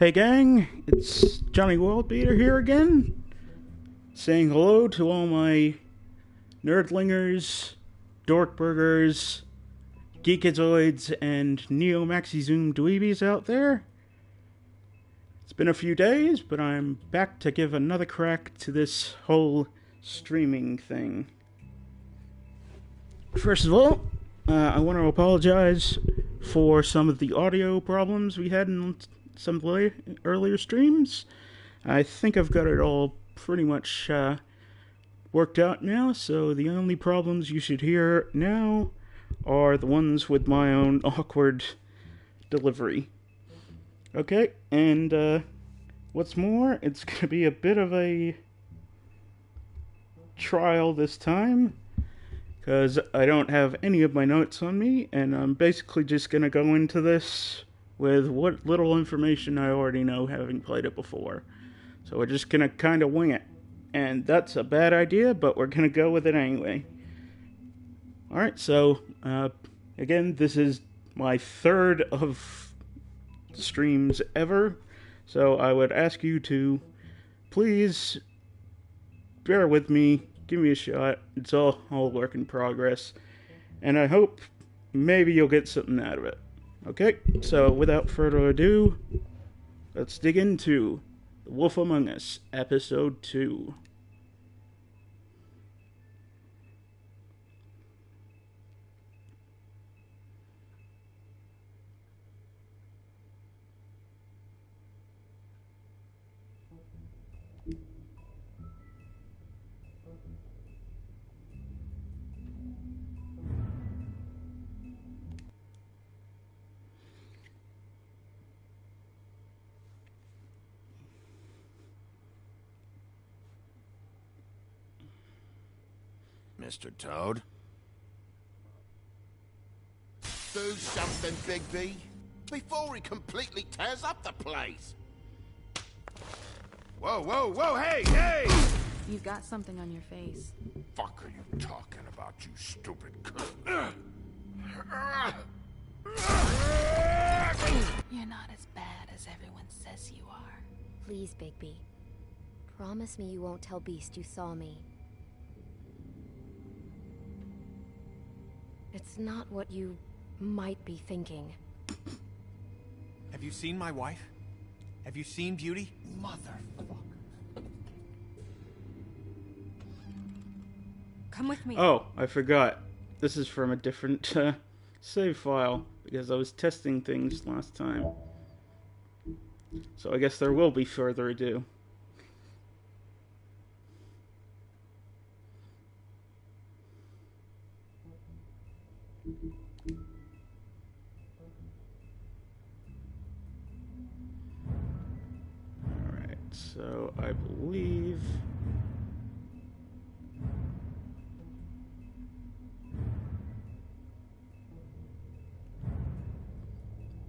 Hey gang, it's Johnny Worldbeater here again, saying hello to all my nerdlingers, dorkburgers, geekazoids, and neo-maxi-zoom dweebies out there. It's been a few days, but I'm back to give another crack to this whole streaming thing. First of all, I want to apologize for some of the audio problems we had in some earlier streams. I think I've got it all pretty much worked out now, so the only problems you should hear now are the ones with my own awkward delivery. Okay, and what's more, it's going to be a bit of a trial this time, because I don't have any of my notes on me, and I'm basically just going to go into this with what little information I already know, having played it before. So we're just going to kind of wing it. And that's a bad idea, but we're going to go with it anyway. Alright, so, again, this is my third of streams ever, so I would ask you to please bear with me, give me a shot. It's all work in progress, and I hope maybe you'll get something out of it. Okay, so without further ado, let's dig into The Wolf Among Us, Episode 2. Mr. Toad? Do something, Bigby, before he completely tears up the place. Whoa, whoa, whoa, hey, hey! You've got something on your face. Fuck are you talking about, you stupid You're not as bad as everyone says you are. Please, Bigby. Promise me you won't tell Beast you saw me. It's not what you might be thinking. Have you seen my wife? Have you seen Beauty? Motherfucker. Come with me. Oh, I forgot. This is from a different save file, because I was testing things last time. So I guess there will be further ado. Alright, so I believe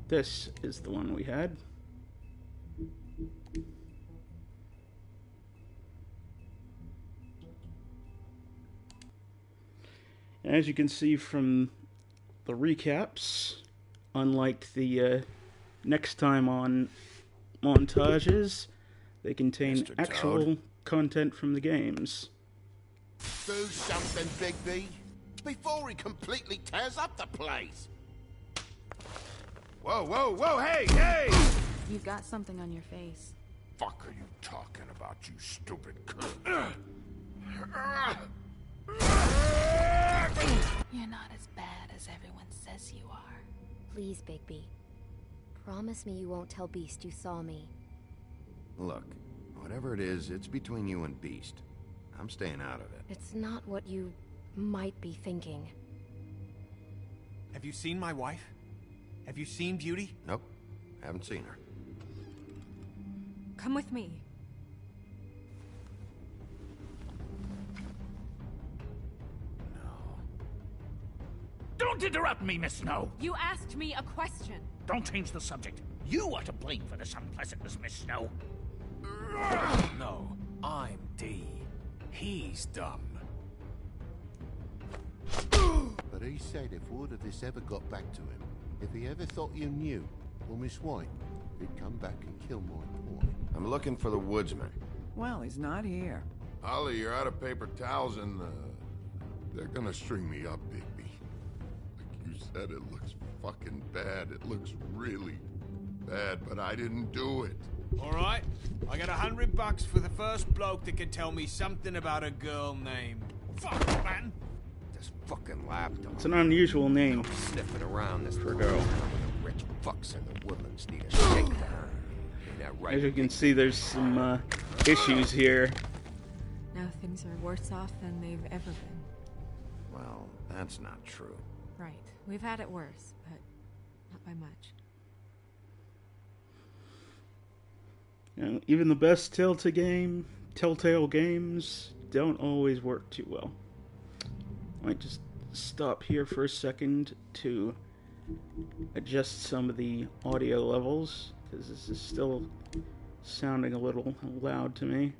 this is the one we had. As you can see from the recaps, unlike the next time on montages, they contain Mr. actual Toad. content from the games. Do something, Bigby, before he completely tears up the place. Whoa, whoa, whoa, hey, hey! You've got something on your face. Fuck are you talking about, you stupid You're not as bad as everyone says you are. Please, Bigby. Promise me you won't tell Beast you saw me. Look, whatever it is, it's between you and Beast. I'm staying out of it. It's not what you might be thinking. Have you seen my wife? Have you seen Beauty? Nope, haven't seen her. Come with me. Don't interrupt me, Miss Snow. You asked me a question. Don't change the subject. You are to blame for this unpleasantness, Miss Snow. No, I'm D. He's dumb. But he said if word of this ever got back to him, if he ever thought you knew, or Miss White, he'd come back and kill more boy. I'm looking for the woodsman. Well, he's not here. Holly, you're out of paper towels and, they're gonna string me up, Bigby. Like you said, it looks fucking bad. It looks really bad, but I didn't do it. Alright, I got $100 for the first bloke that can tell me something about a girl named... Fuck, man! This fucking lapdog. It's an unusual name Sniffing around this for a girl. The rich fucks in the woodlands need a shake down. Ain't that right? As you can see, there's some issues here. Now things are worse off than they've ever been. Well, that's not true. Right. We've had it worse, but not by much. You know, even the best Telltale games don't always work too well. I might just stop here for a second to adjust some of the audio levels, because this is still sounding a little loud to me.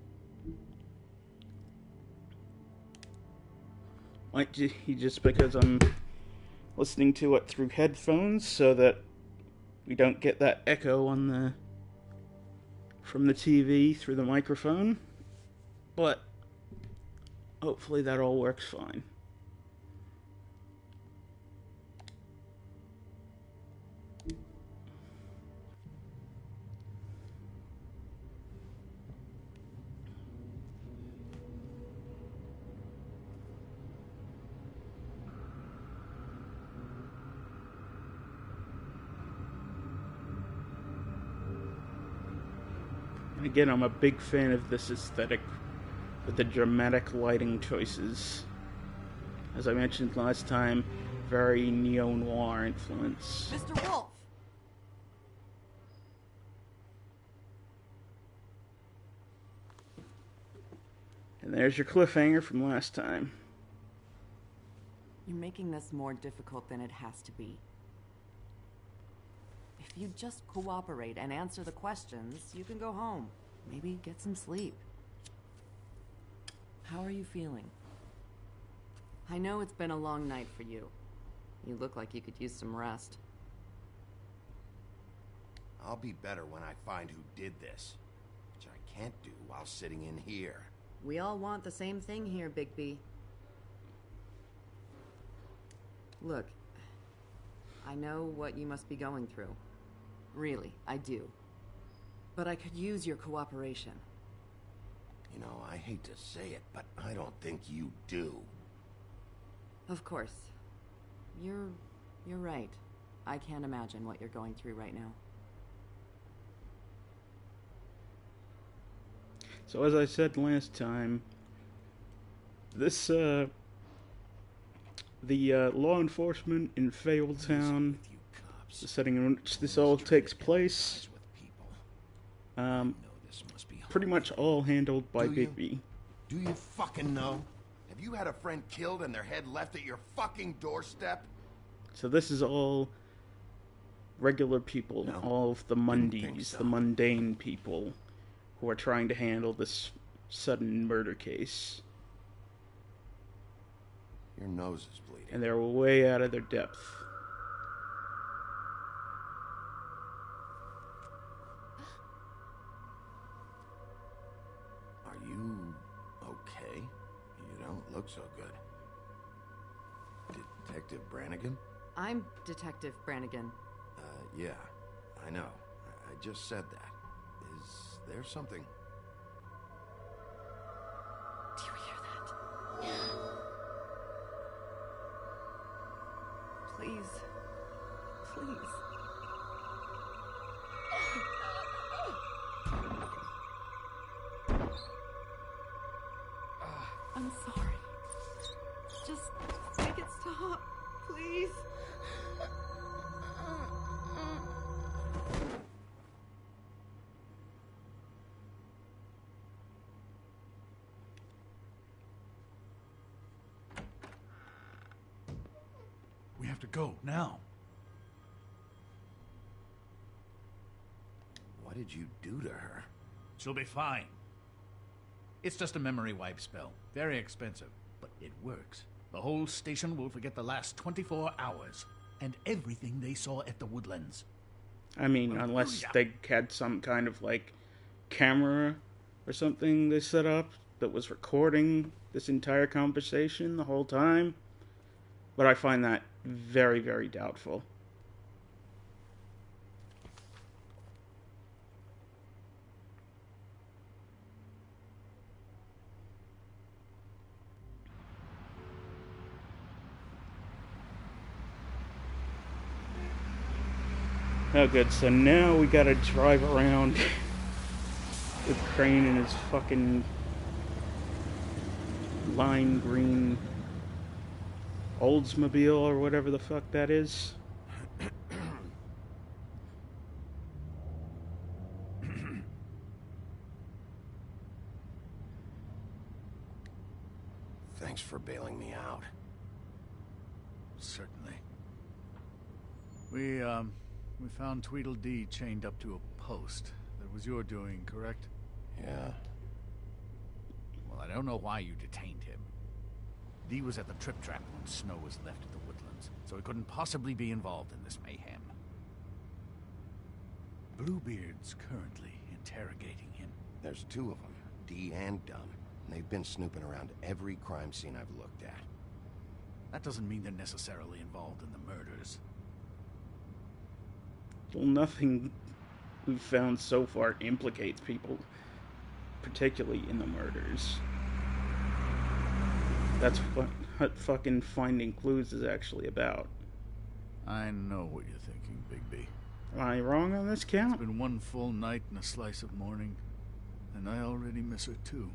Might be just because I'm listening to it through headphones, so that we don't get that echo on from the TV through the microphone. But hopefully that all works fine. And again, I'm a big fan of this aesthetic with the dramatic lighting choices. As I mentioned last time, very neo-noir influence. Mr. Wolf! And there's your cliffhanger from last time. You're making this more difficult than it has to be. If you just cooperate and answer the questions, you can go home. Maybe get some sleep. How are you feeling? I know it's been a long night for you. You look like you could use some rest. I'll be better when I find who did this, which I can't do while sitting in here. We all want the same thing here, Bigby. Look, I know what you must be going through. Really, I do. But I could use your cooperation. You know, I hate to say it, but I don't think you do. Of course. You're right. I can't imagine what you're going through right now. So as I said last time, this, the law enforcement in Fabletown, the setting in which this all takes place, pretty much all handled by Bigby. Do you fucking know? Have you had a friend killed and their head left at your fucking doorstep? So this is all regular people, No, all of the mundies, so. the mundane people who are trying to handle this sudden murder case. Your nose is bleeding. And they're way out of their depth. Are you okay? You don't look so good. Detective Brannigan? I'm Detective Brannigan. Yeah, I know. I just said that. Is there something? Do you hear that? Please. Please. I'm sorry. Just make it stop, please. We have to go now. What did you do to her? She'll be fine. It's just a memory wipe spell. Very expensive, but it works. The whole station will forget the last 24 hours and everything they saw at the Woodlands. I mean, unless they had some kind of, like, camera or something they set up that was recording this entire conversation the whole time. But I find that very, very doubtful. Oh, good. So now we gotta drive around with Crane and his fucking lime green Oldsmobile or whatever the fuck that is. Thanks for bailing me out. Certainly. We found Tweedledee chained up to a post. That was your doing, correct? Yeah. Well, I don't know why you detained him. Dee was at the Trip Trap when Snow was left at the Woodlands, so he couldn't possibly be involved in this mayhem. Bluebeard's currently interrogating him. There's two of them, Dee and Dunn. And they've been snooping around every crime scene I've looked at. That doesn't mean they're necessarily involved in the murders. Well, nothing we've found so far implicates people, particularly in the murders. That's what fucking finding clues is actually about. I know what you're thinking, Bigby. Am I wrong on this count? It's been one full night and a slice of morning, and I already miss her too.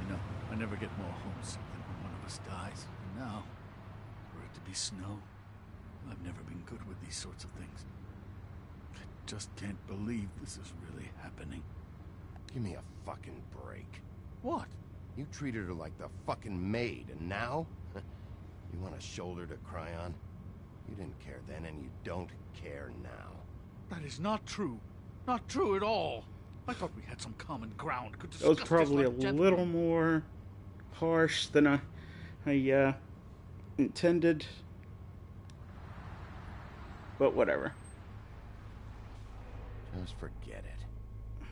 You know, I never get more homesick than when one of us dies. And now, for it to be Snow, I've never been good with these sorts of things. I just can't believe this is really happening. Give me a fucking break. What? You treated her like the fucking maid, and now? You want a shoulder to cry on? You didn't care then, and you don't care now. That is not true. Not true at all. I thought we had some common ground. Could That was discuss probably this a like gentlemen. little more harsh than I intended. But whatever. Just forget it.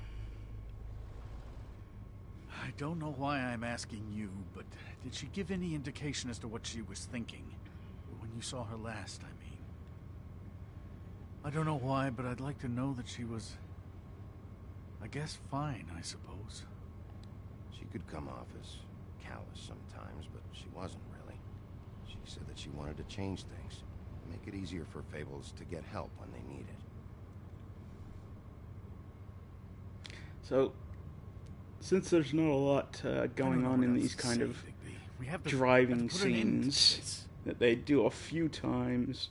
I don't know why I'm asking you, but did she give any indication as to what she was thinking? When you saw her last, I mean. I don't know why, but I'd like to know that she was, I guess, fine, I suppose. She could come off as callous sometimes, but she wasn't really. She said that she wanted to change things, make it easier for Fables to get help when they need it. So, since there's not a lot going on in these kind of driving scenes that they do a few times,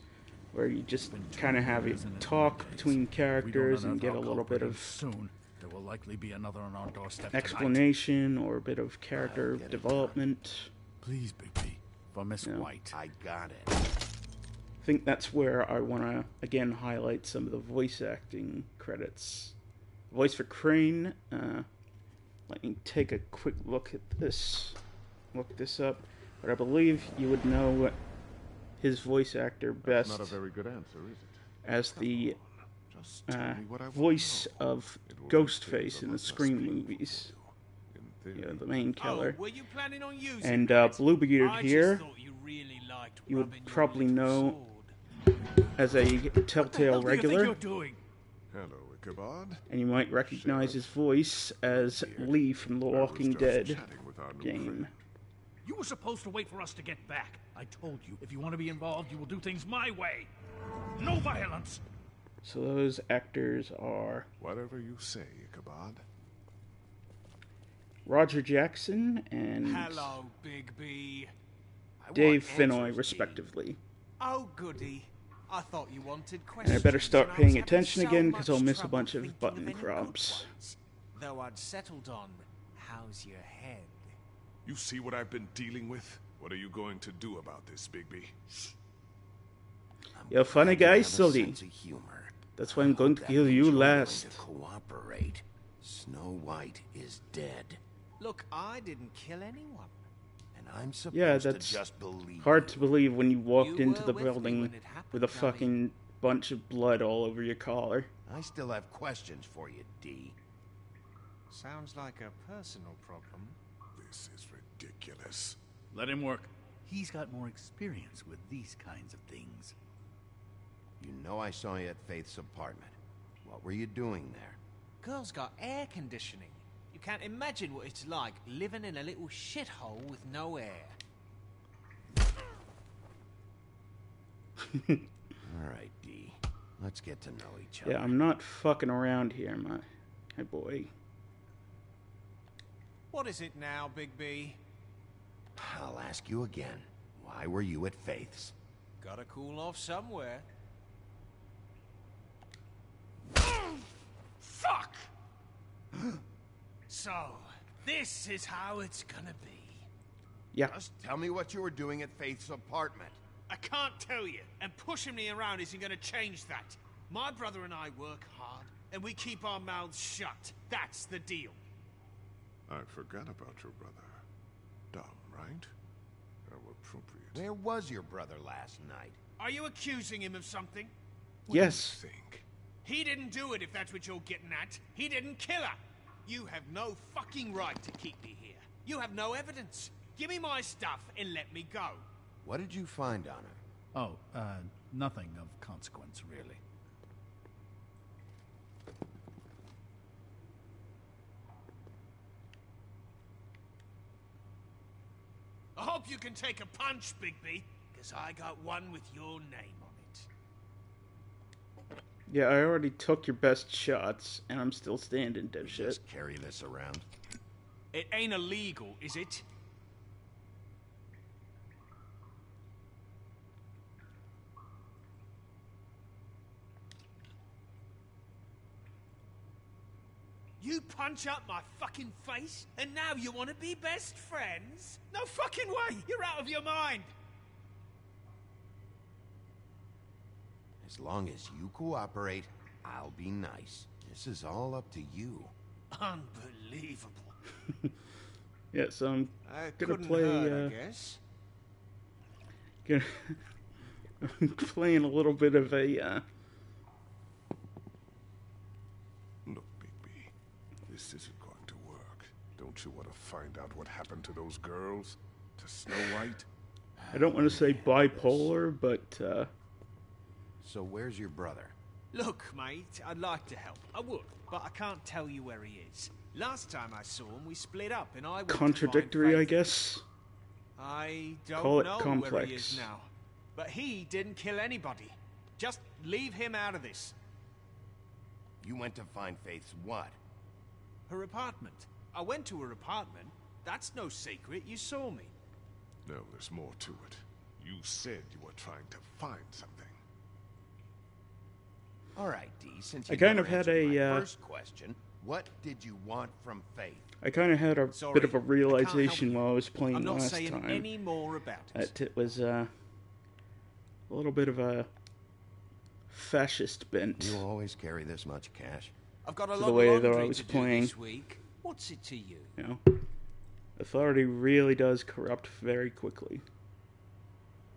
where you just kind of have a talk between characters and get a little bit of soon. There will likely be another on our doorstep explanation or a bit of character development. Please, Bigby, for Miss White. I got it. I think that's where I want to again highlight some of the voice acting credits. Voice for Crane. Let me take a quick look at this. Look this up. But I believe you would know his voice actor best. That's not a very good answer, is it? As the voice of Ghostface in the Scream movies. You know, the main killer. Oh, were you planning on using And it? Bluebeard I here, just thought you really liked you would rubbing your probably little know sword. as a Telltale regular. Hello, Ichabod. And you might recognize his voice as Lee from the Walking Dead game. You were supposed to wait for us to get back. I told you, if you want to be involved, you will do things my way. No violence. So those actors are Whatever you say, Ichabod. Roger Jackson and Hello, Big B. Dave Fennoy, respectively. Oh, goody. I thought you wanted And questions. I better start and I paying was having attention so again, because much I'll miss a trouble bunch of thinking button any good prompts. ones. Though I'd settled on, how's your head? You see what I've been dealing with? What are you going to do about this, Bigby? You're a funny guy, Sully. Humor. That's why I'm going to kill you last. To cooperate. Snow White is dead. Look, I didn't kill anyone. And I'm supposed Yeah, to that's just believe hard you. to believe when you walked You into were the with me building when it happened, with a Tommy. fucking bunch of blood all over your collar. I still have questions for you, D. Sounds like a personal problem. This is ridiculous. Let him work. He's got more experience with these kinds of things. You know I saw you at Faith's apartment. What were you doing there? Girl's got air conditioning. You can't imagine what it's like living in a little shithole with no air. Alright, D. Let's get to know each other. Yeah, I'm not fucking around here, my boy. What is it now, Big B? I'll ask you again. Why were you at Faith's? Gotta cool off somewhere. Fuck! So, this is how it's gonna be. Yeah. Just tell me what you were doing at Faith's apartment. I can't tell you, and pushing me around isn't gonna change that. My brother and I work hard, and we keep our mouths shut. That's the deal. I forgot about your brother. Dumb, right? How appropriate. Where was your brother last night? Are you accusing him of something? Yes. Think. He didn't do it, if that's what you're getting at. He didn't kill her. You have no fucking right to keep me here. You have no evidence. Give me my stuff and let me go. What did you find on her? Oh, nothing of consequence, really. I hope you can take a punch, Bigby, because I got one with your name on it. Yeah, I already took your best shots, and I'm still standing, dipshit. Just carry this around. It ain't illegal, is it? You punch up my fucking face, and now you want to be best friends? No fucking way! You're out of your mind! As long as you cooperate, I'll be nice. This is all up to you. Unbelievable. Yeah, so I'm gonna Couldn't play. hurt, I guess. I'm playing a little bit of a. Look, Bigby, this isn't going to work. Don't you want to find out what happened to those girls? To Snow White? I don't want to say bipolar, but So where's your brother? Look, mate, I'd like to help. I would, but I can't tell you where he is. Last time I saw him, we split up, and I went to find contradictory, I Faith. guess. I don't Call it know where complex. he is now. But he didn't kill anybody. Just leave him out of this. You went to find Faith's what? Her apartment. I went to her apartment. That's no secret. You saw me. No, there's more to it. You said you were trying to find something. All right, D, since I you kind never of had answered a, my first question, what did you want from Faith? I kind of had a Sorry, bit of a I can't realization help while I was I'm playing not last saying time. any more about it. That it was a little bit of a fascist bent. You always carry this much cash? I've got a to lot the of way that I laundry was to do playing. this week. What's it to you? You know, authority really does corrupt very quickly.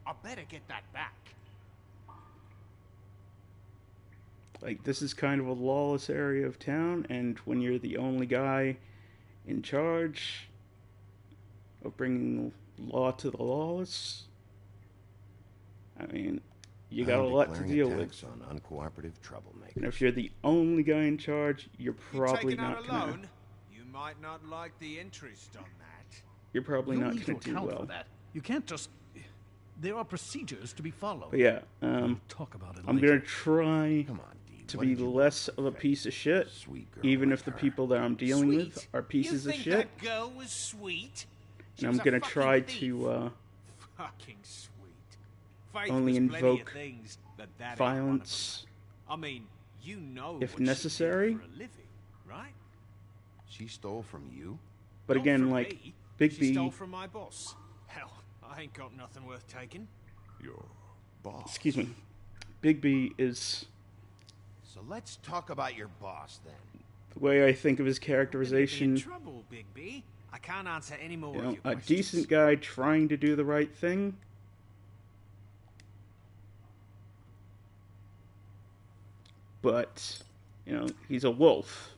I better get that back. Like, this is kind of a lawless area of town, and when you're the only guy in charge of bringing law to the lawless, I mean, you got a lot to deal with. On uncooperative troublemakers. And if you're the only guy in charge, you're You probably taking out not a gonna. loan? You might not like the interest on that. You're probably You'll not need gonna to do account well. for that. You can't just... There are procedures to be followed. But yeah, We'll talk about it I'm later. gonna try Come on, D. to what be did you less want of a from piece of shit, Faith? Sweet girl even like if the her. people that I'm dealing with Sweet? are pieces you of think shit. That girl was sweet? She And was I'm a gonna fucking try thief. to Fucking sweet. Faith only was plenty of invoke things, but that ain't violence one of them. I mean, you know if what she necessary. did for a living, right? She stole from you? But Not again, from like, me. Big She B, stole from my boss. Hell, I ain't got nothing worth taking. Your boss. excuse me, Big B is So let's talk about your boss, then. the way I think of his Don't get me in characterization. trouble, Big B. I can't answer any more You of know, your a questions. decent guy trying to do the right thing. But, you know, he's a wolf.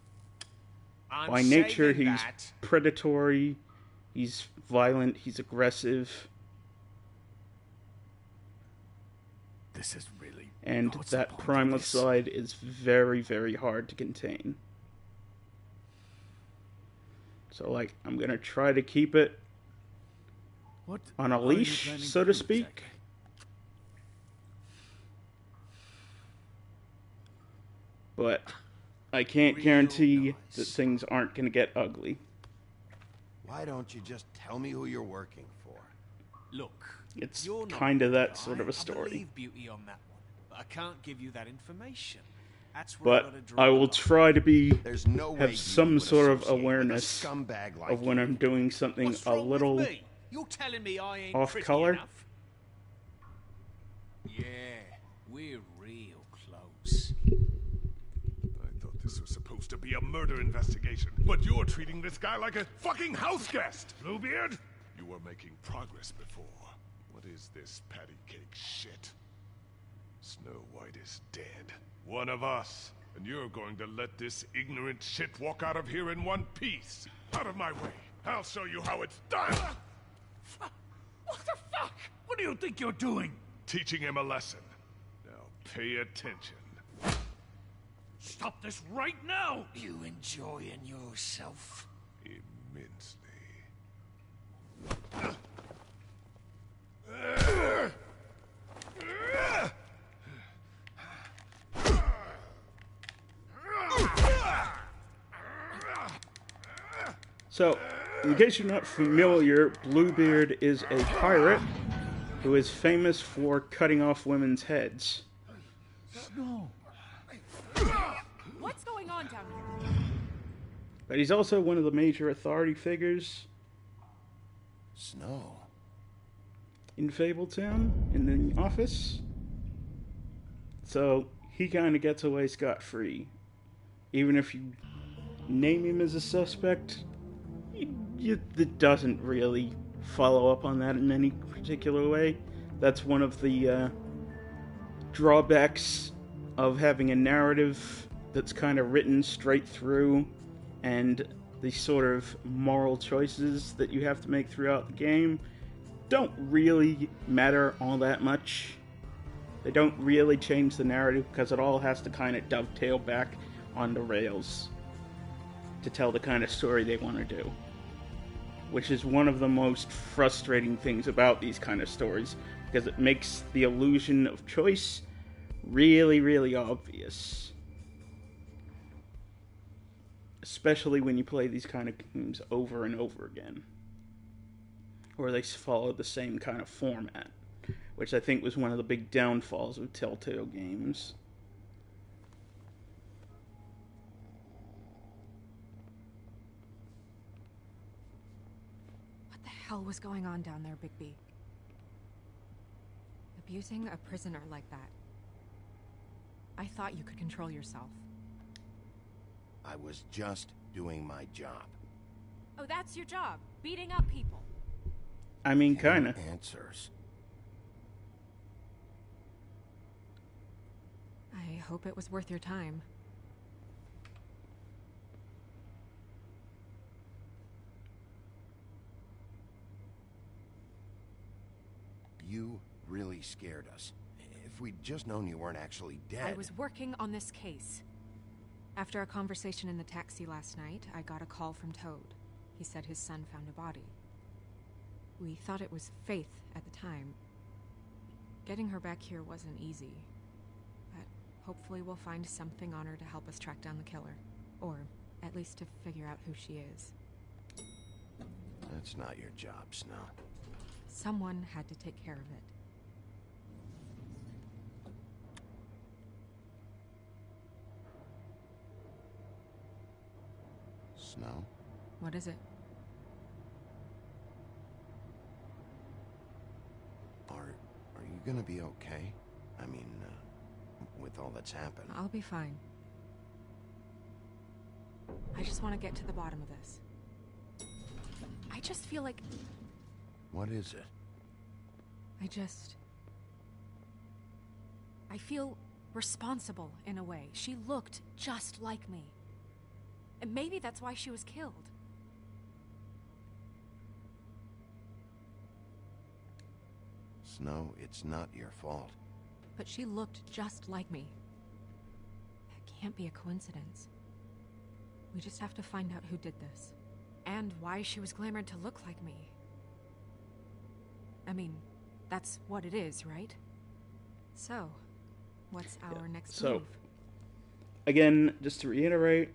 I'm By nature, saving he's that. predatory, he's violent, he's aggressive. This is really... And what's the that point of primal this? side is very, very hard to contain. So, like, I'm gonna try to keep it What on a are you leash, planning so to do speak. exactly? But I can't guarantee that things aren't gonna get ugly. Why don't you just tell me who you're working for? Look, It's you're not kind of that guy. sort of a I story. believe Beauty on that one, but I can't give you that information. That's where But I gotta draw I the will line. try to be There's no way you have some would sort of associate with a awareness scumbag like of when you. I'm doing something What's a wrong little with me? You're telling me I ain't off pretty color. enough? Yeah, we're real close. I thought this was supposed to be a murder investigation, but you're treating this guy like a fucking house guest, Bluebeard! You were making progress before. What is this patty cake shit? Snow White is dead. One of us. And you're going to let this ignorant shit walk out of here in one piece. Out of my way. I'll show you how it's done! What the fuck? What do you think you're doing? Teaching him a lesson. Now pay attention. Stop this right now! You enjoying yourself? Immensely. So, in case you're not familiar, Bluebeard is a pirate who is famous for cutting off women's heads. No. What's going on down here? But he's also one of the major authority figures Snow. in Fabletown, in the office. So, he kind of gets away scot-free. Even if you name him as a suspect, it doesn't really follow up on that in any particular way. That's one of the drawbacks of having a narrative that's kind of written straight through, and the sort of moral choices that you have to make throughout the game don't really matter all that much. They don't really change the narrative because it all has to kind of dovetail back on the rails to tell the kind of story they want to do. Which is one of the most frustrating things about these kind of stories, because it makes the illusion of choice really, really obvious. Especially when you play these kind of games over and over again. Or they follow the same kind of format, which I think was one of the big downfalls of Telltale games. What the hell was going on down there, Bigby? Abusing a prisoner like that. I thought you could control yourself. I was just doing my job. Oh, that's your job? Beating up people? I mean, kinda. Answers. I hope it was worth your time. You really scared us. If we'd just known you weren't actually dead... I was working on this case. After a conversation in the taxi last night, I got a call from Toad. He said his son found a body. We thought it was Faith at the time. Getting her back here wasn't easy. But hopefully we'll find something on her to help us track down the killer. Or at least to figure out who she is. That's not your job, Snow. Someone had to take care of it. Snow? What is it? Are you gonna be okay? I mean, with all that's happened. I'll be fine. I just want to get to the bottom of this. I just feel like... What is it? I feel responsible in a way. She looked just like me. And maybe that's why she was killed. Snow, it's not your fault. But she looked just like me. That can't be a coincidence. We just have to find out who did this. And why she was glamored to look like me. I mean, that's what it is, right? So, what's our next move? Again, just to reiterate,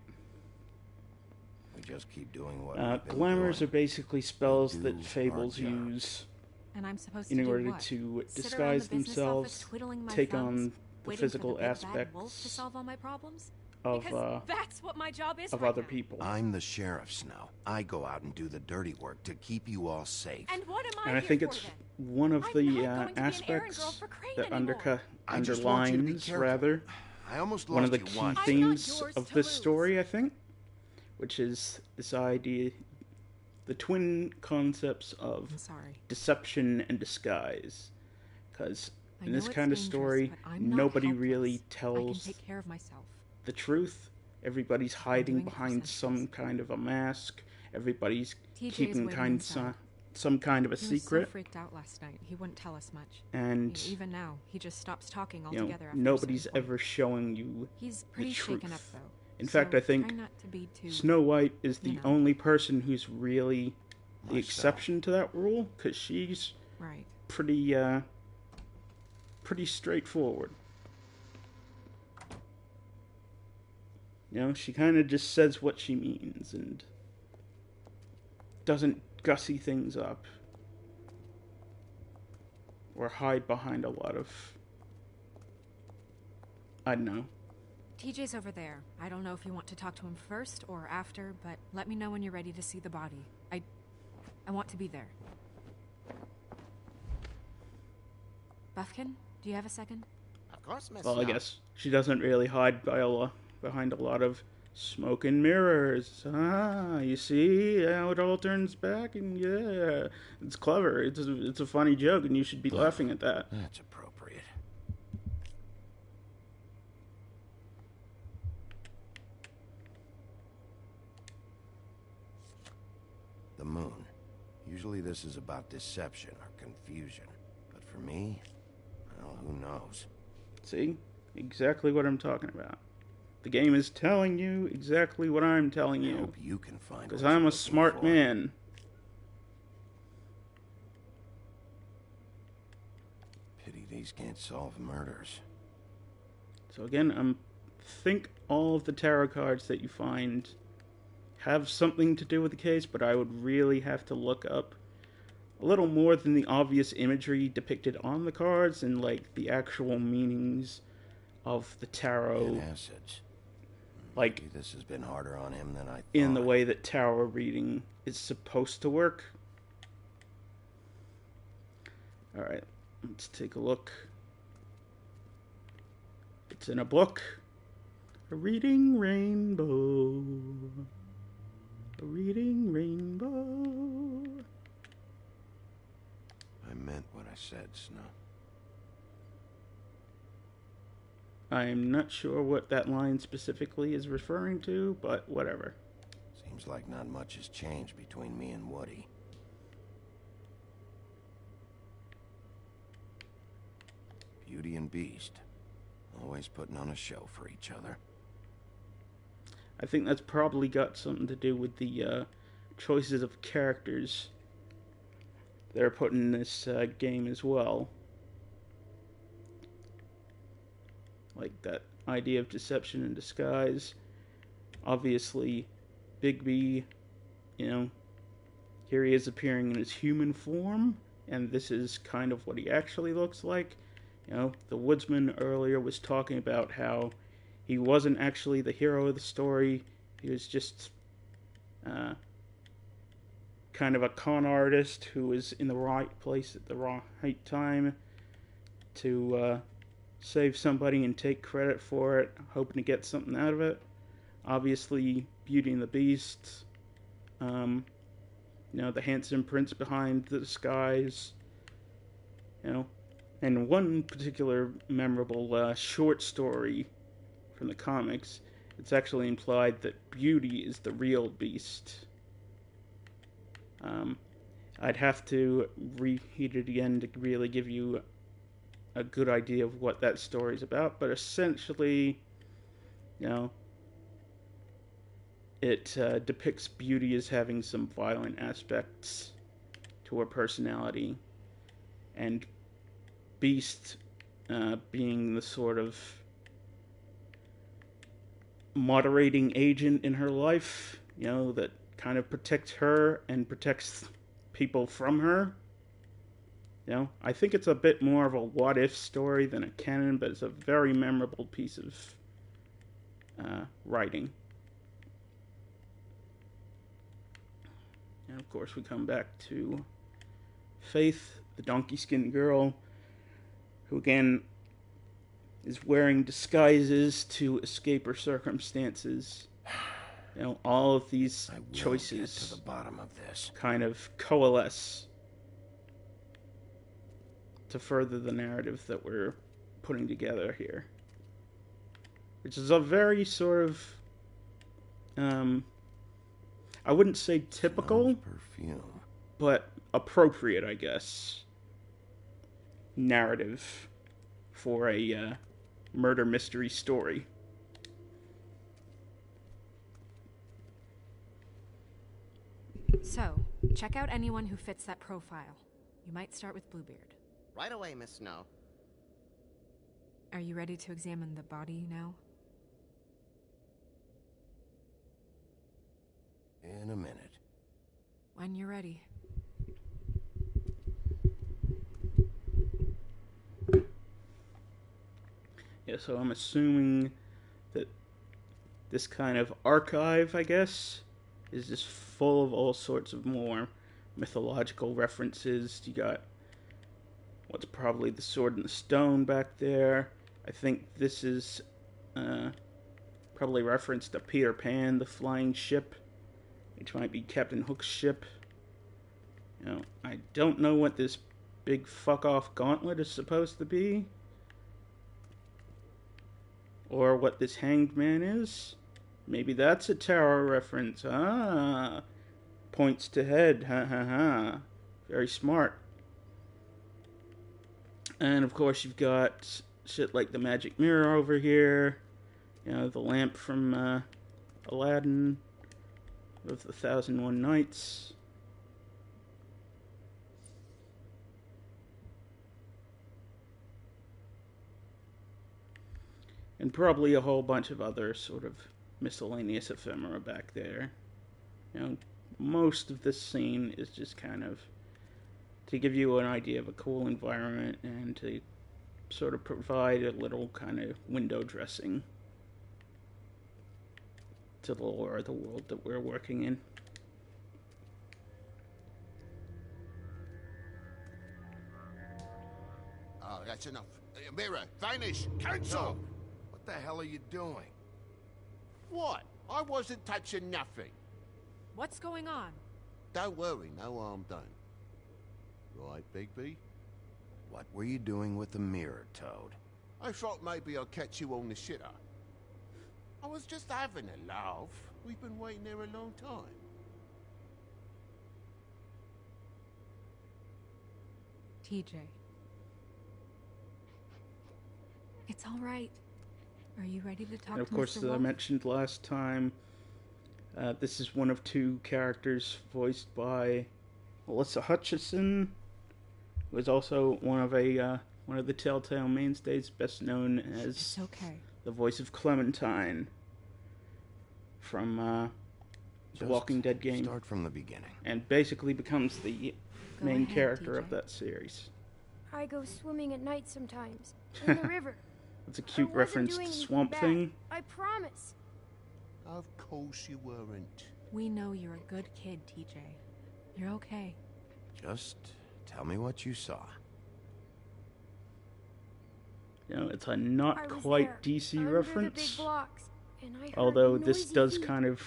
we just keep doing what we've been glamours doing. are basically spells that fables use and I'm supposed in to do order what? to Sit disguise around the business themselves, office twiddling my take thumbs, on the waiting physical for the big bad wolf to aspects solve all my problems? of Because that's what my job is of right other now. people. I'm the sheriff, Snow. I go out and do the dirty work to keep you all safe. And what am I And I here think for, it's then? one of I'm the not going to be an errand girl aspects for Crane that anymore. I just want you to be underlines, careful. rather, I almost one of lost the you key once. themes of this story, I think, which is this idea, the twin concepts of deception and disguise. Because in this kind of story, nobody really tells I can take care of myself. the truth. Everybody's hiding behind some kind of a mask. Everybody's TJ keeping some kind of a secret. He was so freaked out last night. He wouldn't tell us much. And even now, he just stops talking you know, altogether. After nobody's ever showing you He's pretty the truth. shaken up, though. In fact, I think try not to be too, Snow White is the only person who's really the Myself. exception to that rule, because she's pretty straightforward. You know, she kind of just says what she means and doesn't gussy things up or hide behind a lot of, I don't know. TJ's over there. I don't know if you want to talk to him first or after, but let me know when you're ready to see the body. I want to be there. Buffkin, do you have a second? Of course, Miss Well, I Snow. guess she doesn't really hide behind a lot of smoke and mirrors. You see how it all turns back, and yeah, it's clever. It's a funny joke, and you should be laughing at that. That's appropriate. The moon. Usually this is about deception or confusion. But for me, well, who knows? See? Exactly what I'm talking about. The game is telling you exactly what I'm telling you. I hope you can find because what I'm you're a smart looking for. man. Pity these can't solve murders. So again, think all of the tarot cards that you find have something to do with the case, but I would really have to look up a little more than the obvious imagery depicted on the cards and like the actual meanings of the tarot. Acids. Like, maybe this has been harder on him than I thought. in the way that tarot reading is supposed to work. Alright, let's take a look. It's in a book. A reading rainbow. A reading rainbow. I meant what I said, Snow. I'm not sure what that line specifically is referring to, but whatever. Seems like not much has changed between me and Woody. Beauty and Beast. Always putting on a show for each other. I think that's probably got something to do with the choices of characters they're putting in this game as well. Like that idea of deception and disguise. Obviously, Bigby, you know, here he is appearing in his human form, and this is kind of what he actually looks like. You know, the woodsman earlier was talking about how he wasn't actually the hero of the story. He was just kind of a con artist who was in the right place at the right time to save somebody and take credit for it, hoping to get something out of it. Obviously, Beauty and the Beast you know, the handsome prince behind the disguise, you know. And one particular memorable short story from the comics, it's actually implied that Beauty is the real Beast. I'd have to reheat it again to really give you a good idea of what that story's about, but essentially, you know, it depicts Beauty as having some violent aspects to her personality, and Beast being the sort of moderating agent in her life, you know, that kind of protects her and protects people from her. You know, I think it's a bit more of a what-if story than a canon, but it's a very memorable piece of writing. And of course we come back to Faith, the donkey-skinned girl, who again is wearing disguises to escape her circumstances. You know, all of these choices get to the bottom of this. Kind of coalesce to further the narrative that we're putting together here. Which is a very sort of, I wouldn't say typical, perfume, but appropriate, I guess, narrative for a murder mystery story. So, check out anyone who fits that profile. You might start with Bluebeard. Right away, Miss Snow. Are you ready to examine the body now? In a minute. When you're ready. Yeah, so I'm assuming that this kind of archive, I guess, is just full of all sorts of more mythological references. You got what's probably the sword and the stone back there. I think this is probably reference to Peter Pan, the flying ship, which might be Captain Hook's ship. You know, I don't know what this big fuck-off gauntlet is supposed to be, or what this hanged man is. Maybe that's a tarot reference. Ah, points to head. Ha ha ha. Very smart. And of course you've got shit like the magic mirror over here. You know, the lamp from Aladdin of the 1001 Nights. And probably a whole bunch of other sort of miscellaneous ephemera back there. You know, most of this scene is just kind of to give you an idea of a cool environment and to sort of provide a little kind of window dressing to the lore of the world that we're working in. Oh, that's enough. Mirror, vanish, cancel! What the hell are you doing? What? I wasn't touching nothing. What's going on? Don't worry, no harm done. Right, Bigby? What were you doing with the mirror, Toad? I thought maybe I'd catch you on the shitter. I was just having a laugh. We've been waiting there a long time. TJ. It's all right. Are you ready to talk And of to course, Mr. as I Wolf? mentioned last time, this is one of two characters voiced by Melissa Hutchison, who is also one of the Telltale mainstays, best known as It's okay. the voice of Clementine from the Walking Dead game. Start from the beginning. And basically becomes the Go main ahead, character TJ. of that series. I go swimming at night sometimes, in the river. It's a cute I wasn't reference doing to anything Swamp bad. Thing. I promise. Of course you weren't. We know you're a good kid, TJ. You're okay. Just tell me what you saw. You know, it's a not I was quite there, DC under reference. the big blocks, and I heard Although this noisy does feet. kind of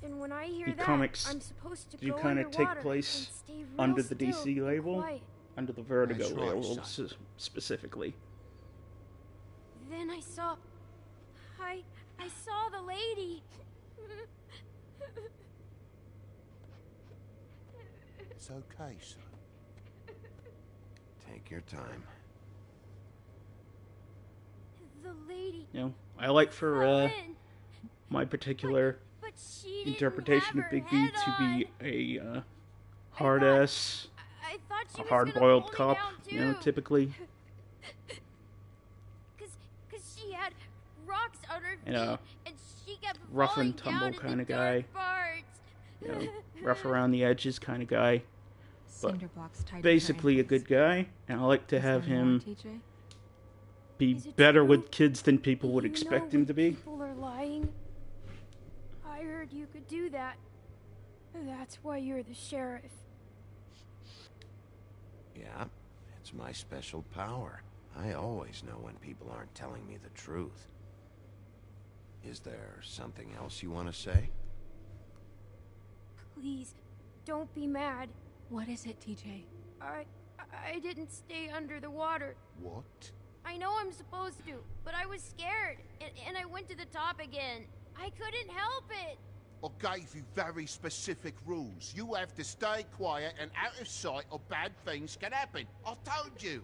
And when I hear the that, comics I'm supposed to do go kind of take underwater place and stay real under the still DC and label, quiet. under the Vertigo That's right, label son. specifically. Then I saw the lady. It's okay, son. Take your time. The lady. You know, I like for fell in, my particular but she didn't interpretation have of Big her B head to be on. a hard-ass, I thought she a was hard-boiled gonna pull me cop, down, you know, too. typically. Cause she had rocks on her feet, And a and she kept rough falling and tumble down in kind the of guy. dark parts. You know, rough around the edges kind of guy. But Cinder blocks tied to her basically a ankles. good guy, and I like to Is have there more, him TJ? be Is it better true? with kids than people would You expect know him to be. People are lying. I heard you could do that. That's why you're the sheriff. Yeah, it's my special power. I always know when people aren't telling me the truth. Is there something else you want to say? Please, don't be mad. What is it, TJ? I didn't stay under the water. What? I know I'm supposed to, but I was scared, and I went to the top again. I couldn't help it. I gave you very specific rules. You have to stay quiet and out of sight or bad things can happen. I told you.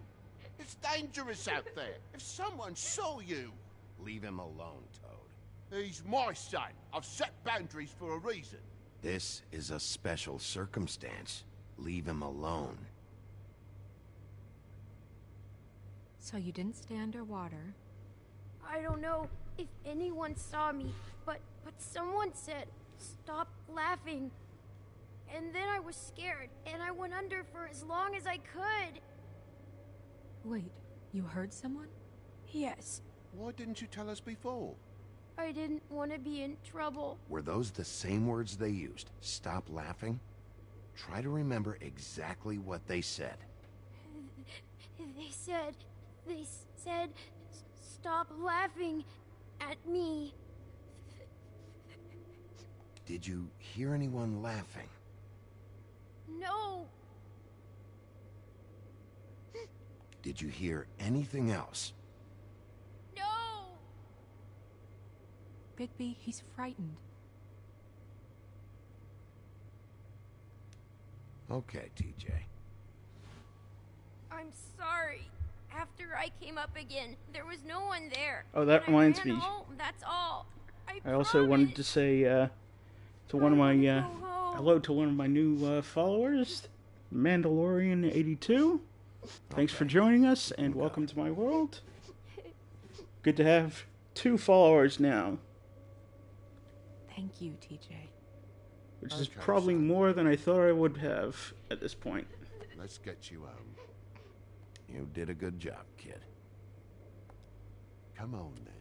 It's dangerous out there. If someone saw you... Leave him alone, Toad. He's my son. I've set boundaries for a reason. This is a special circumstance. Leave him alone. So you didn't stay underwater. I don't know if anyone saw me, but someone said, "Stop laughing." And then I was scared, and I went under for as long as I could. Wait, you heard someone? Yes. Why didn't you tell us before? I didn't want to be in trouble. Were those the same words they used? Stop laughing? Try to remember exactly what they said. They said, "Stop laughing at me." Did you hear anyone laughing? No. Did you hear anything else? No. Bigby, he's frightened. Okay, TJ. I'm sorry. After I came up again, there was no one there. Oh, that And I reminds ran me. home, that's all. I also wanted to say to one of my hello to one of my new followers, Mandalorian82. Thanks for joining us and welcome to my world. Good to have 2 followers now, Thank you, TJ. which is probably more than I thought I would have at this point. Let's get you home. You did a good job, kid. Come on, then.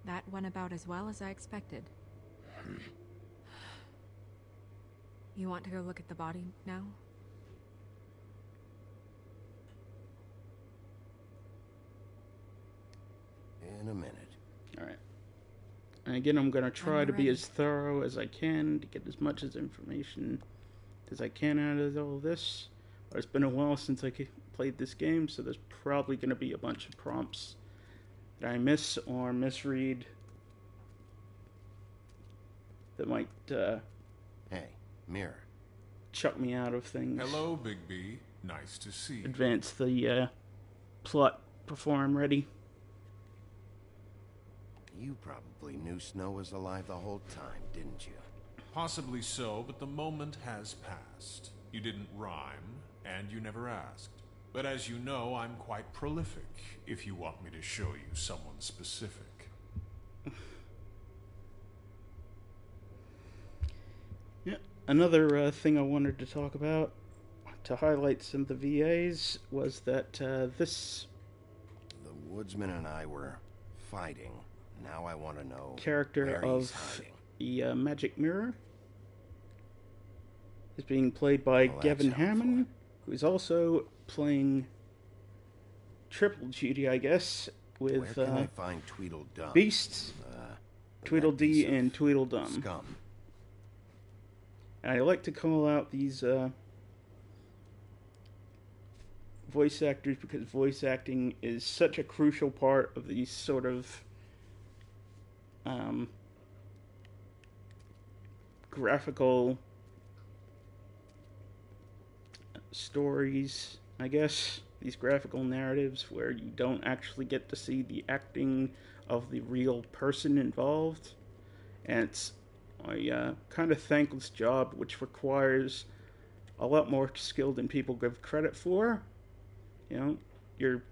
That went about as well as I expected. You want to go look at the body now? In a minute. Alright. And again, I'm going to try to be ready. as thorough as I can to get as much as information as I can out of all this. But it's been a while since I played this game, so there's probably going to be a bunch of prompts that I miss or misread that might Hey, Mirror. chuck me out of things. Hello, Big B. Nice to see you. Advance the plot before I'm ready. You probably knew Snow was alive the whole time, didn't you? Possibly so, but the moment has passed. You didn't rhyme, and you never asked. But as you know, I'm quite prolific, if you want me to show you someone specific. Yeah, another thing I wanted to talk about, to highlight some of the VAs, was that this... The woodsman and I were fighting. Now I want to know character where he's of hiding. the Magic Mirror is being played by Well, that's Gavin helpful. Hammond, who is also playing triple duty, I guess, with Where can I find Tweedledum? Beast, Tweedledee, and Tweedledum. Scum. And I like to call out these voice actors because voice acting is such a crucial part of these sort of graphical stories, I guess. These graphical narratives where you don't actually get to see the acting of the real person involved. And it's a kind of thankless job which requires a lot more skill than people give credit for. You know, you're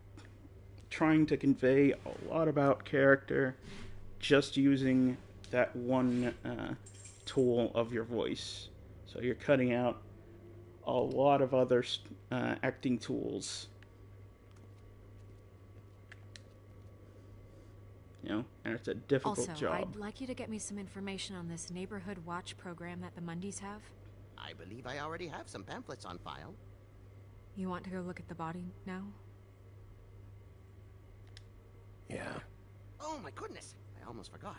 trying to convey a lot about character just using that one tool of your voice. So you're cutting out a lot of other acting tools. You know, and it's a difficult job. I'd like you to get me some information on this neighborhood watch program that the Mundys have. I believe I already have some pamphlets on file. You want to go look at the body now? Yeah. Oh my goodness, I almost forgot.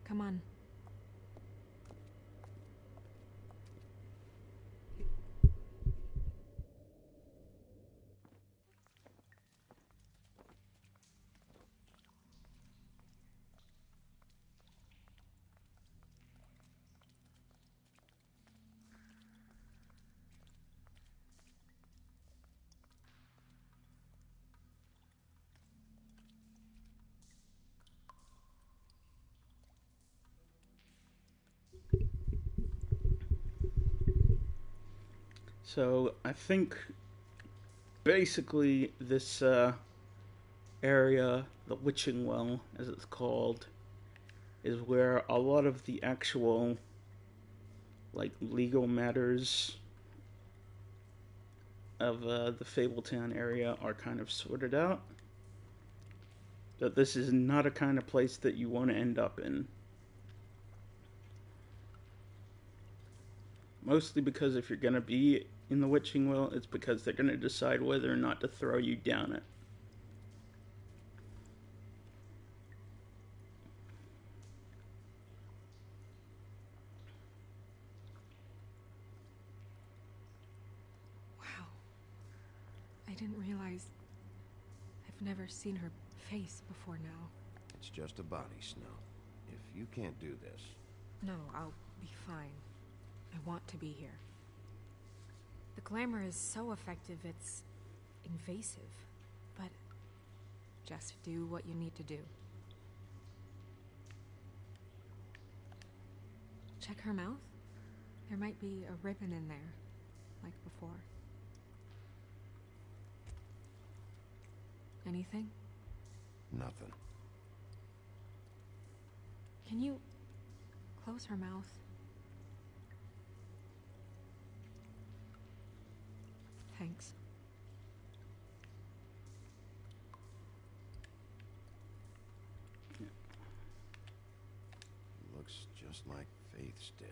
Come on. So I think basically this area, the Witching Well, as it's called, is where a lot of the actual legal matters of the Fabletown area are kind of sorted out. That this is not a kind of place that you want to end up in. Mostly because if you're going to be in the Witching Well, it's because they're going to decide whether or not to throw you down it. Wow. I didn't realize I've never seen her face before now. It's just a body, Snow. If you can't do this... No, I'll be fine. I want to be here. The glamour is so effective, it's invasive. But just do what you need to do. Check her mouth. There might be a ribbon in there, like before. Anything? Nothing. Can you close her mouth? Thanks. Looks just like Faith's did.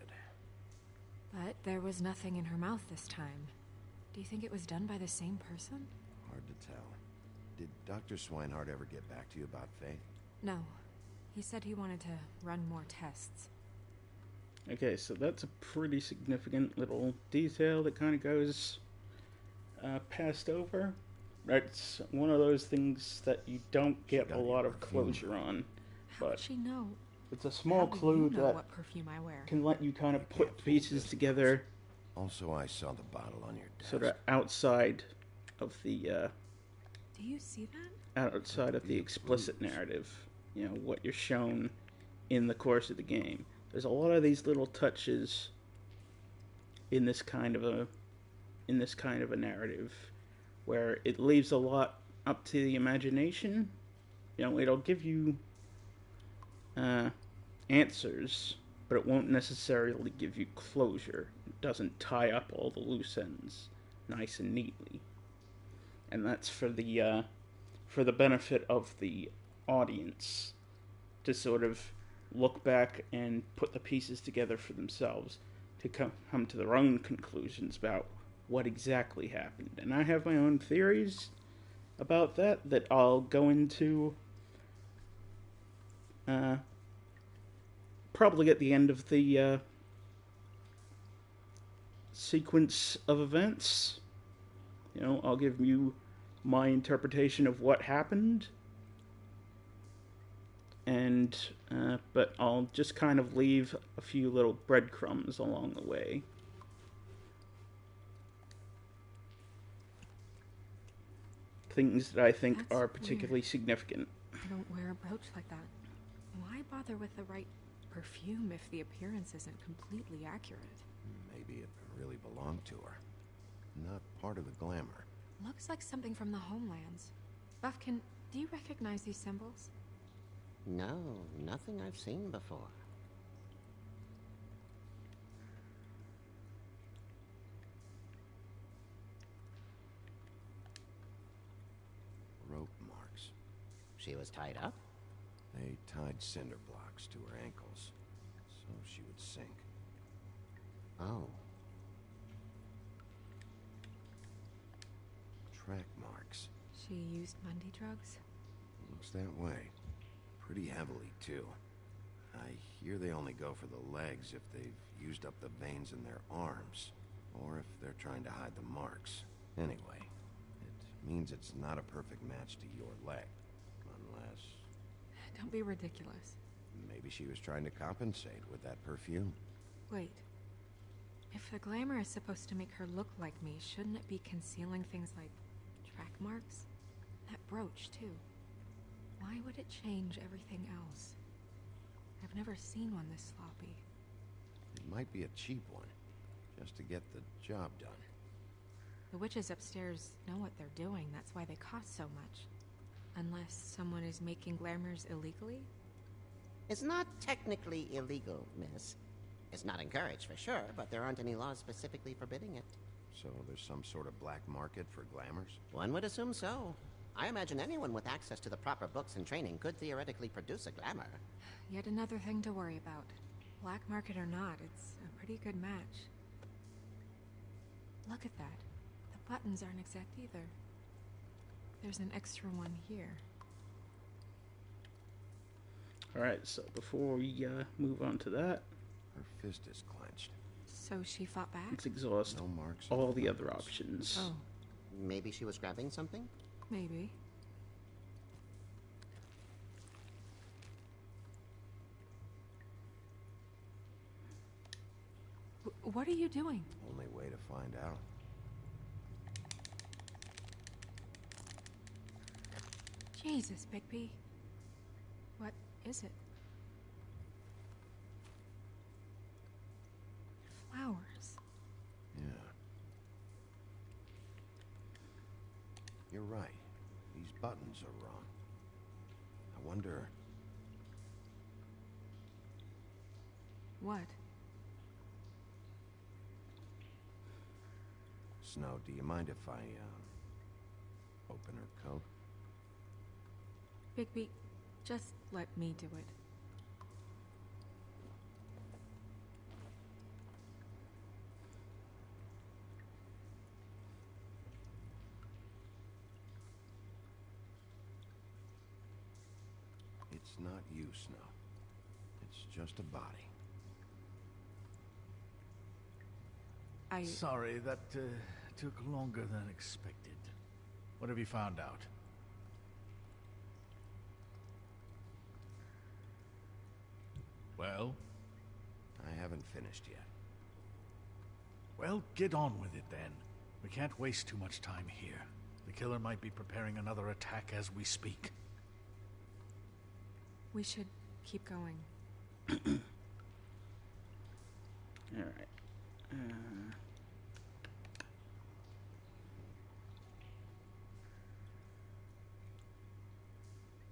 But there was nothing in her mouth this time. Do you think it was done by the same person? Hard to tell. Did Dr. Swinehart ever get back to you about Faith? No. He said he wanted to run more tests. Okay, so that's a pretty significant little detail that kind of goes passed over. It's one of those things that you don't get a lot of closure on. How would she know? It's a small How do clue you know that what perfume I wear? can let you kind of put pieces together. Also, I saw the bottle on your desk. Sort of outside of the Do you see that? outside of the explicit narrative. You know, what you're shown in the course of the game. There's a lot of these little touches in this kind of a narrative where it leaves a lot up to the imagination. You know, it'll give you answers, but it won't necessarily give you closure. It doesn't tie up all the loose ends nice and neatly. And that's for the benefit of the audience to sort of look back and put the pieces together for themselves. to come to their own conclusions about what exactly happened. And I have my own theories about that I'll go into probably at the end of the sequence of events. You know, I'll give you my interpretation of what happened, and but I'll just kind of leave a few little breadcrumbs along the way. Things that I think are particularly significant. I don't wear a brooch like that. Why bother with the right perfume if the appearance isn't completely accurate? Maybe it really belonged to her. Not part of the glamour. Looks like something from the homelands. Buffkin, do you recognize these symbols? No, nothing I've seen before. Rope marks. She was tied up? They tied cinder blocks to her ankles, so she would sink. Oh. Track marks. She used Mundy drugs? Looks that way. Pretty heavily, too. I hear they only go for the legs if they've used up the veins in their arms, or if they're trying to hide the marks. Anyway, it means it's not a perfect match to your leg, unless... Don't be ridiculous. Maybe she was trying to compensate with that perfume. Wait. If the glamour is supposed to make her look like me, shouldn't it be concealing things like track marks? That brooch, too. Why would it change everything else? I've never seen one this sloppy. It might be a cheap one, just to get the job done. The witches upstairs know what they're doing, that's why they cost so much. Unless someone is making glamours illegally? It's not technically illegal, miss. It's not encouraged for sure, but there aren't any laws specifically forbidding it. So there's some sort of black market for glamours? One would assume so. I imagine anyone with access to the proper books and training could theoretically produce a glamour. Yet another thing to worry about. Black market or not, it's a pretty good match. Look at that. The buttons aren't exact either. There's an extra one here. Alright, so before we move on to that... Her fist is clenched. So she fought back? Let's exhaust no marks all the other options. Oh. Maybe she was grabbing something? Maybe. What are you doing? Only way to find out. Jesus, Bigby. What is it? Flowers. Yeah. You're right. These buttons are wrong. I wonder... What? Snow, do you mind if I, open her coat? Bigby, just let me do it. It's not you, Snow. It's just a body. Sorry, that took longer than expected. What have you found out? Well? I haven't finished yet. Well, get on with it then. We can't waste too much time here. The killer might be preparing another attack as we speak. We should keep going. Alright.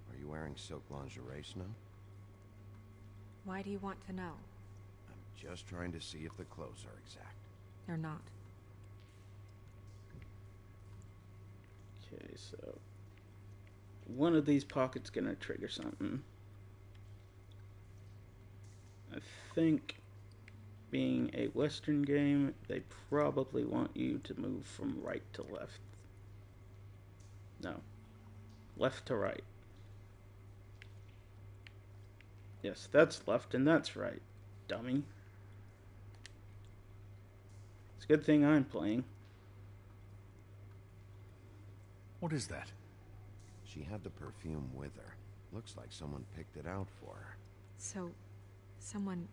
Are you wearing silk lingerie, Snow? Why do you want to know? I'm just trying to see if the clothes are exact. They're not. Okay, so... one of these pockets gonna trigger something. I think being a Western game, they probably want you to move from right to left. No. Left to right. Yes, that's left and that's right, dummy. It's a good thing I'm playing. What is that? She had the perfume with her. Looks like someone picked it out for her. So, someone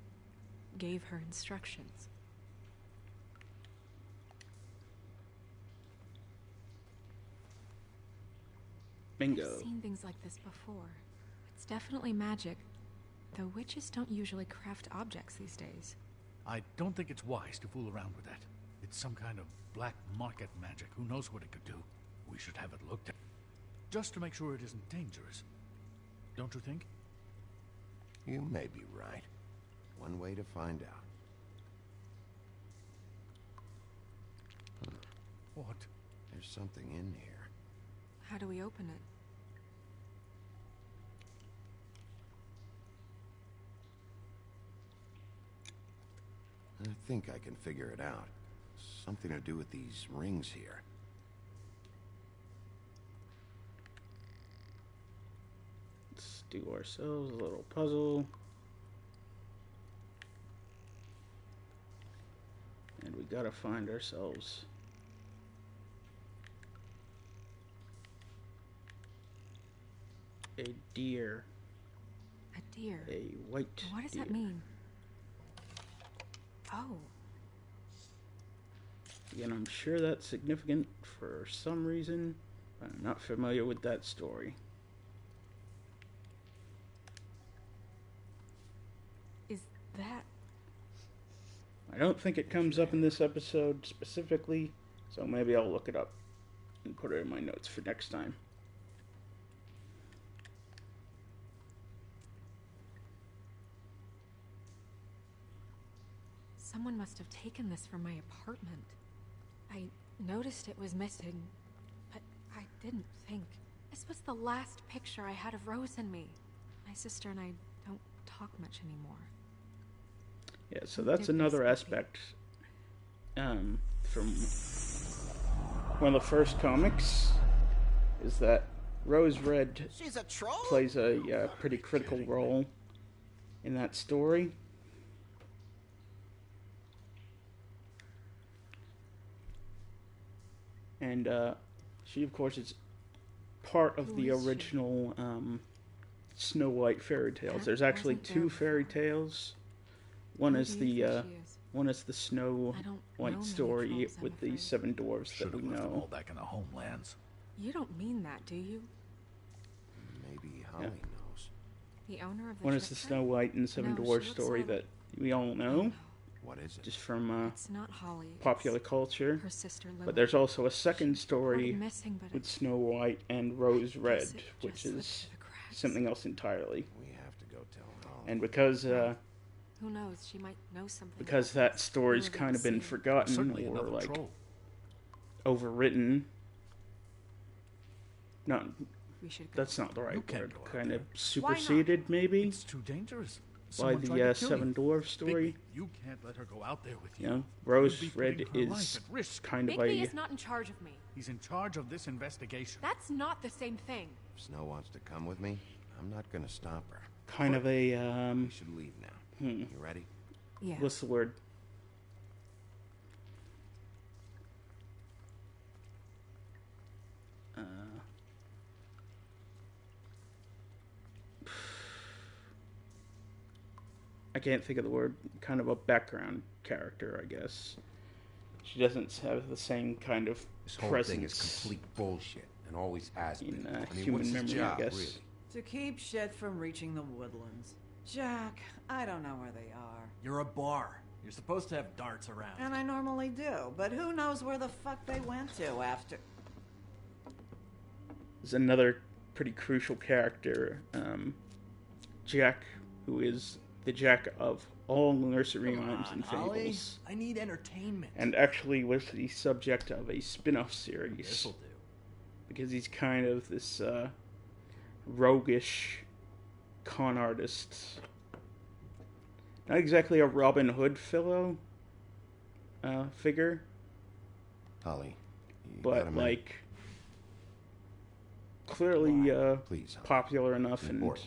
gave her instructions. Bingo. I've seen things like this before. It's definitely magic, though witches don't usually craft objects these days. I don't think it's wise to fool around with that. It's some kind of black market magic. Who knows what it could do? We should have it looked at, just to make sure it isn't dangerous. Don't you think? You may be right. One way to find out. What? There's something in here. How do we open it? I think I can figure it out. Something to do with these rings here. Let's do ourselves a little puzzle. And we gotta find ourselves a deer. A deer? A white What does deer. that mean? Oh. Again, I'm sure that's significant for some reason, but I'm not familiar with that story. Is that... I don't think it comes up in this episode specifically, so maybe I'll look it up and put it in my notes for next time. Someone must have taken this from my apartment. I noticed it was missing, but I didn't think. This was the last picture I had of Rose and me. My sister and I don't talk much anymore. Yeah, so that's another aspect from one of the first comics, is that Rose Red She's a troll? plays a pretty critical role in that story. And she, of course, is part of the original Snow White fairy tales. There's actually two fairy tales. One is the Snow White story with the 7 dwarves that we know. All back in the homelands. You don't mean that, do you? Maybe Holly knows. The owner of the One is the Snow White and 7 Dwarfs story that we all know. What is it? Just from It's not Holly. popular culture. Her sister Lily. But there's also a second story missing, but with Snow White and Rose Red, which is something else entirely. We have to go tell Holly. And because who knows, she might know something. because that story's kind of been forgotten or like overwritten. Not that's not the right word. Kind of superseded, maybe. It's too dangerous. By the 7 Dwarf story. You can't let her go out there with you. You know, Rose Red is kind of Bigby a is not in charge of me. He's in charge of this investigation. That's not the same thing. If Snow wants to come with me, I'm not gonna stop her. kind of a We should leave now. You ready? Yeah. What's the word? I can't think of the word. Kind of a background character, I guess. She doesn't have the same kind of This whole presence thing is complete bullshit, and always has been. in I mean, human what's his memory, job, I guess. really? To keep shit from reaching the woodlands. Jack, I don't know where they are. You're a bar. You're supposed to have darts around. And I normally do, but who knows where the fuck they went to after... There's another pretty crucial character, Jack, who is the Jack of all nursery rhymes and Holly, fables, I need entertainment. and actually was the subject of a spin-off series. This'll do. Because he's kind of this roguish con artist not exactly a Robin Hood figure, Holly, but like clearly please, popular enough, and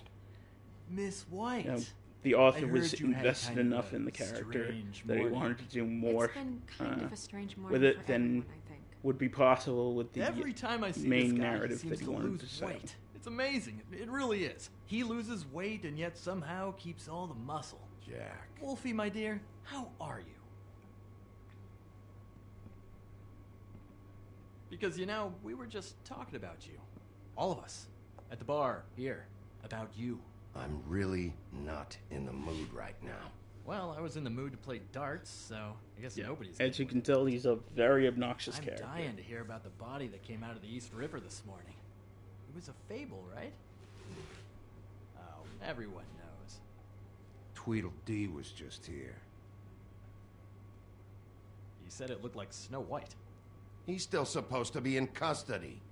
Miss White. the author was invested enough in the character that he wanted to do more It's been kind of a strange morning with it for than everyone, I think. would be possible with the Every time I see main this guy, narrative he that seems he to wanted lose to say. weight. It's amazing. It really is. He loses weight and yet somehow keeps all the muscle. Jack. Wolfie, my dear, how are you? Because, you know, we were just talking about you. All of us. At the bar, here. About you. I'm really not in the mood right now. Well, I was in the mood to play darts, so I guess nobody's... As you can tell, he's a very obnoxious I'm character. dying to hear about the body that came out of the East River this morning. It was a fable, right? Oh, everyone knows. Tweedledee was just here. He said it looked like Snow White. He's still supposed to be in custody.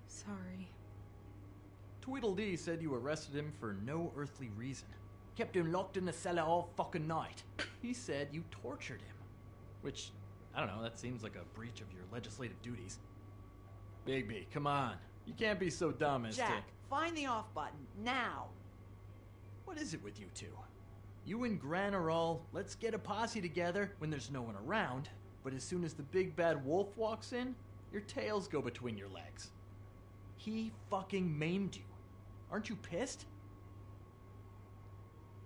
Sorry. Tweedledee said you arrested him for no earthly reason. Kept him locked in the cellar all fucking night. He said you tortured him. Which, I don't know, that seems like a breach of your legislative duties. Bigby, come on. You can't be so dumb as Jack, find the off button, now. What is it with you two? You and Gran are all, let's get a posse together when there's no one around, but as soon as the big bad wolf walks in, your tails go between your legs. He fucking maimed you. Aren't you pissed?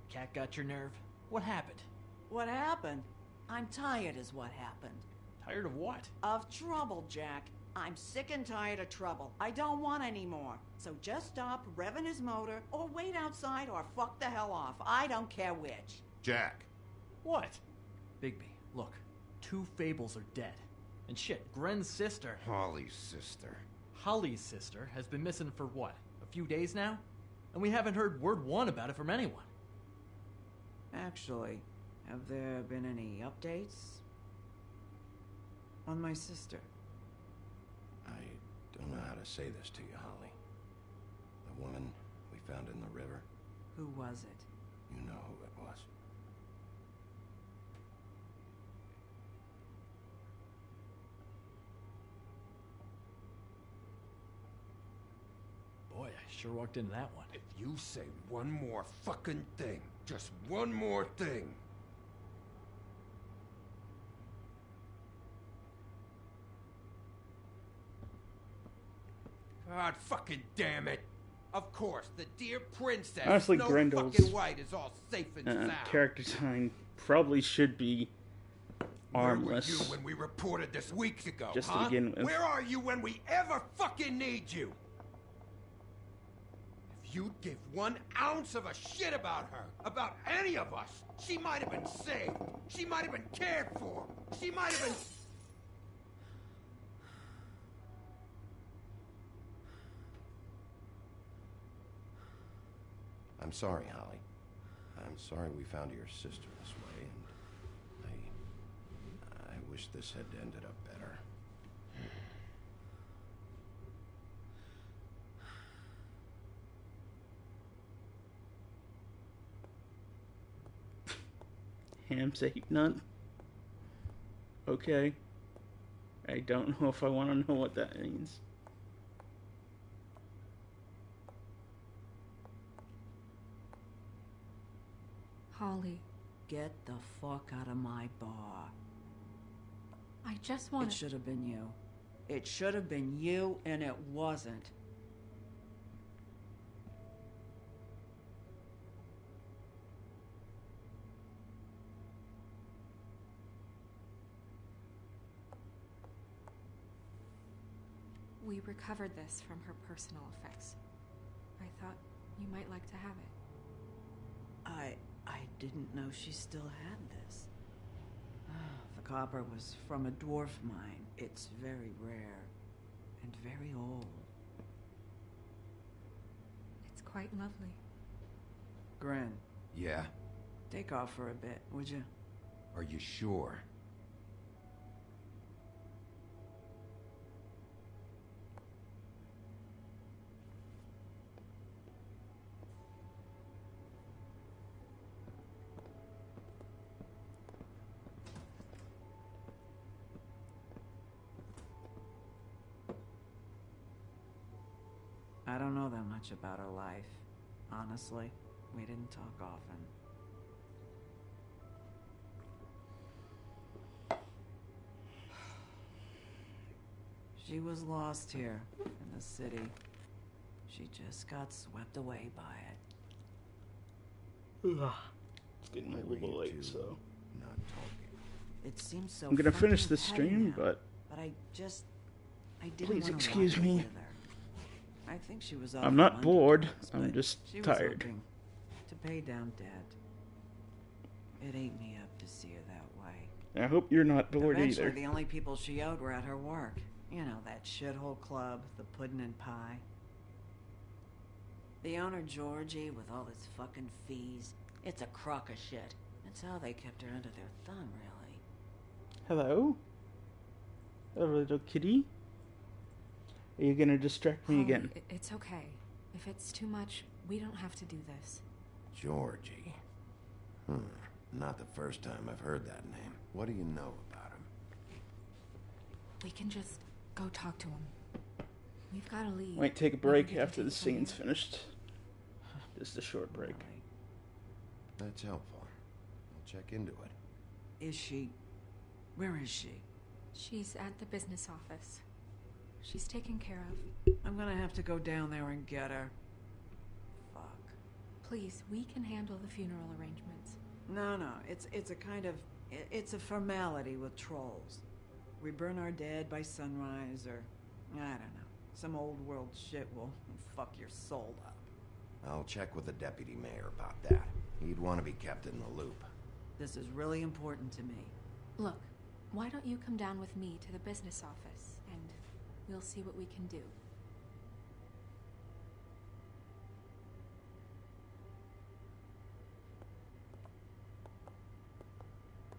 Cat got your nerve? What happened? What happened? I'm tired is what happened. Tired of what? Of trouble, Jack. I'm sick and tired of trouble. I don't want any more. So just stop revving his motor, or wait outside, or fuck the hell off. I don't care which. Jack. What? Bigby, look. 2 fables are dead. And shit, Gren's sister... Holly's sister. Holly's sister has been missing for what? A few days now? And we haven't heard word one about it from anyone. Actually, have there been any updates on my sister? I don't know how to say this to you, Holly. The woman we found in the river. Who was it? You know who it was. Boy, I sure walked into that one. If you say one more fucking thing, just one more thing. God fucking damn it. Of course, the dear princess Honestly, Snow Grendel's fucking White is all safe and sound. character design probably should be armless. Where were you when we reported this weeks ago, Just huh? to begin with. Where are you when we ever fucking need you? If you'd give 1 ounce of a shit about her, about any of us, she might have been saved. She might have been cared for. She might have been... I'm sorry, Holly. I'm sorry we found your sister this way, and I wish this had ended up better. Ham's 8 nut? Okay. I don't know if I want to know what that means. Holly, Get the fuck out of my bar. I just want It should have been you. It should have been you, and it wasn't. We recovered this from her personal effects. I thought you might like to have it. I didn't know she still had this. The copper was from a dwarf mine. It's very rare and very old. It's quite lovely. Gren, Yeah? take off for a bit, would you? Are you sure? I don't know that much about her life. Honestly, we didn't talk often. She was lost here in the city. She just got swept away by it. Ugh. It's getting a little late, so not talking. It seems so. I'm gonna finish fucking this stream, petty now, but I didn't please wanna excuse walk me. over there. I think she was off I'm her not Monday bored. drugs, I'm but just she was tired. hoping to pay down debt. It ate me up to see her that way. I hope you're not bored Eventually, either. the only people she owed were at her work. You know, that shithole club, the Puddin' and Pie. The owner, Georgie, with all his fucking fees, it's a crock of shit. That's how they kept her under their thumb, really. Hello? A little kitty? Are you gonna distract me Holly, again? It's okay. If it's too much, we don't have to do this. Georgie. Not the first time I've heard that name. What do you know about him? We can just go talk to him. We've got to leave. Might take a Maybe break we can after take the it from scene's here. finished. Just a short break. That's helpful. I'll check into it. Is she... Where is she? She's at the business office. She's taken care of. I'm gonna have to go down there and get her. Fuck. Please, we can handle the funeral arrangements. No, it's a kind of... It's a formality with trolls. We burn our dead by sunrise, or... I don't know. Some old world shit will fuck your soul up. I'll check with the deputy mayor about that. He'd want to be kept in the loop. This is really important to me. Look, why don't you come down with me to the business office, and we'll see what we can do.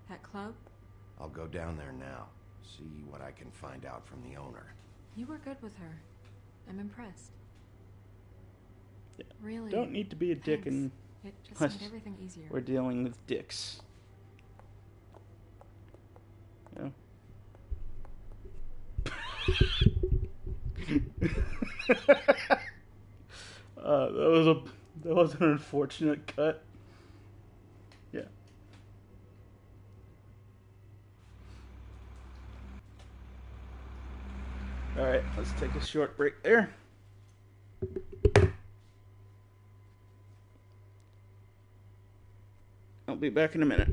That club? I'll go down there now. See what I can find out from the owner. You were good with her. I'm impressed. Yeah. Really? Don't need to be a dick thanks. and It just made everything easier. we're dealing with dicks. Yeah. that was an unfortunate cut. Yeah. All right, let's take a short break there. I'll be back in a minute.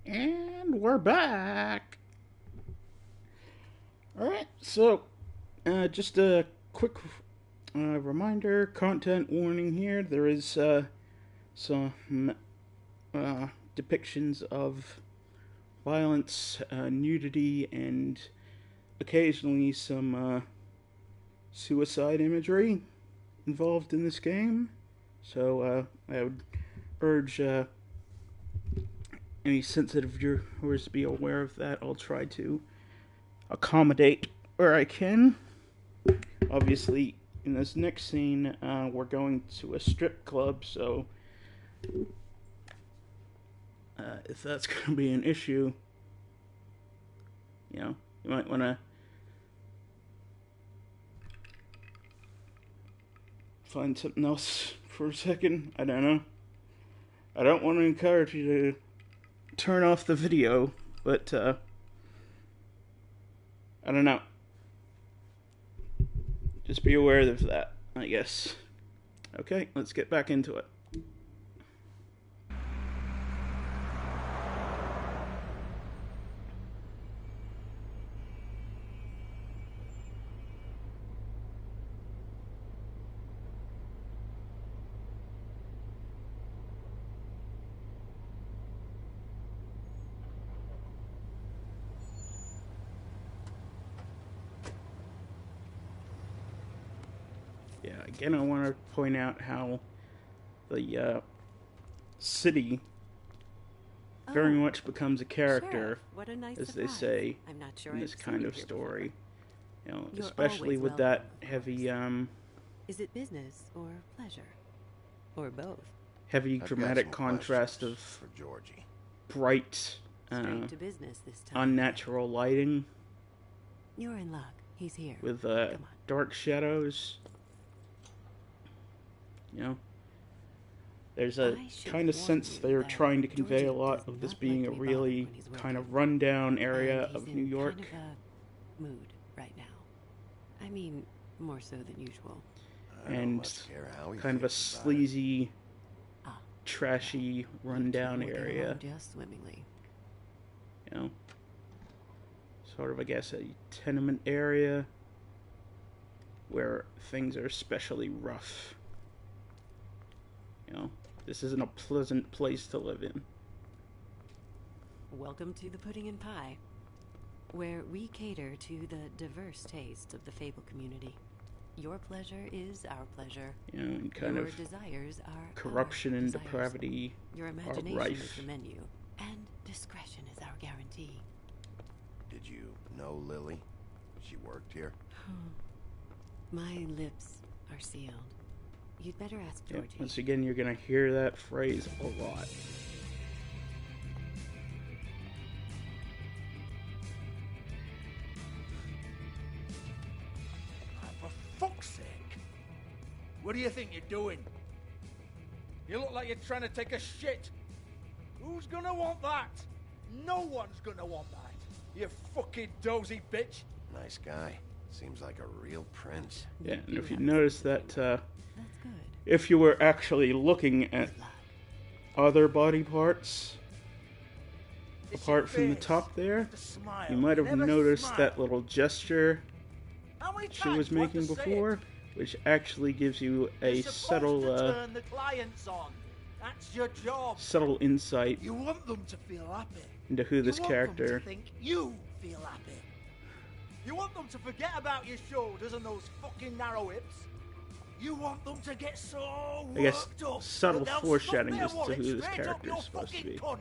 And we're back. Alright, so, just a quick reminder, content warning here. There is some depictions of violence, nudity, and occasionally some suicide imagery involved in this game. So I would urge any sensitive viewers to be aware of that. I'll try to accommodate where I can. Obviously, in this next scene, we're going to a strip club, so if that's going to be an issue, you know, you might want to find something else for a second. I don't know. I don't want to encourage you to turn off the video, but I don't know. Just be aware of that, I guess. Okay, let's get back into it. Yeah, again, I want to point out how the city very much becomes a character, Sheriff, what a nice as surprise. they say I'm not sure in I've this seen kind you of here story. You know, You're especially always with that welcome, heavy, Is it business or pleasure? Or both? heavy I've got dramatic some contrast of questions for Georgie. bright, Straight to business this time. unnatural lighting You're in luck. He's here. with dark shadows. You know, there's a kind of sense they're trying to convey a lot of this being a really kind of rundown area of New York. Kind of a mood right now. I mean, more so than usual. And kind of a sleazy, trashy, rundown area. Just swimmingly. You know, sort of, I guess, a tenement area where things are especially rough. You know, this isn't a pleasant place to live in. Welcome to the Pudding and Pie, where we cater to the diverse tastes of the Fable community. Your pleasure is our pleasure. You know, and kind Your of desires are corruption our and desires. depravity Your are imagination rife. is the menu, and discretion is our guarantee. Did you know Lily? She worked here? My lips are sealed. You'd better ask Yeah, Georgie. once again, you're going to hear that phrase a lot. For fuck's sake! What do you think you're doing? You look like you're trying to take a shit. Who's gonna want that? No one's gonna want that. You fucking dozy bitch. Nice guy. Seems like a real prince. Yeah, and if you notice that, if you were actually looking at other body parts, apart from the top there, you might have noticed that little gesture she was making before, which actually gives you a subtle, Turn the clients on. That's your job. subtle insight You want them to feel happy. into who this You want them character to think you feel happy. You want them to forget about your shoulders and those fucking narrow hips. You want them to get so I guess worked up subtle that they'll foreshadowing stuff as their to who wallet this straight up character your is supposed to fucking be. cunt.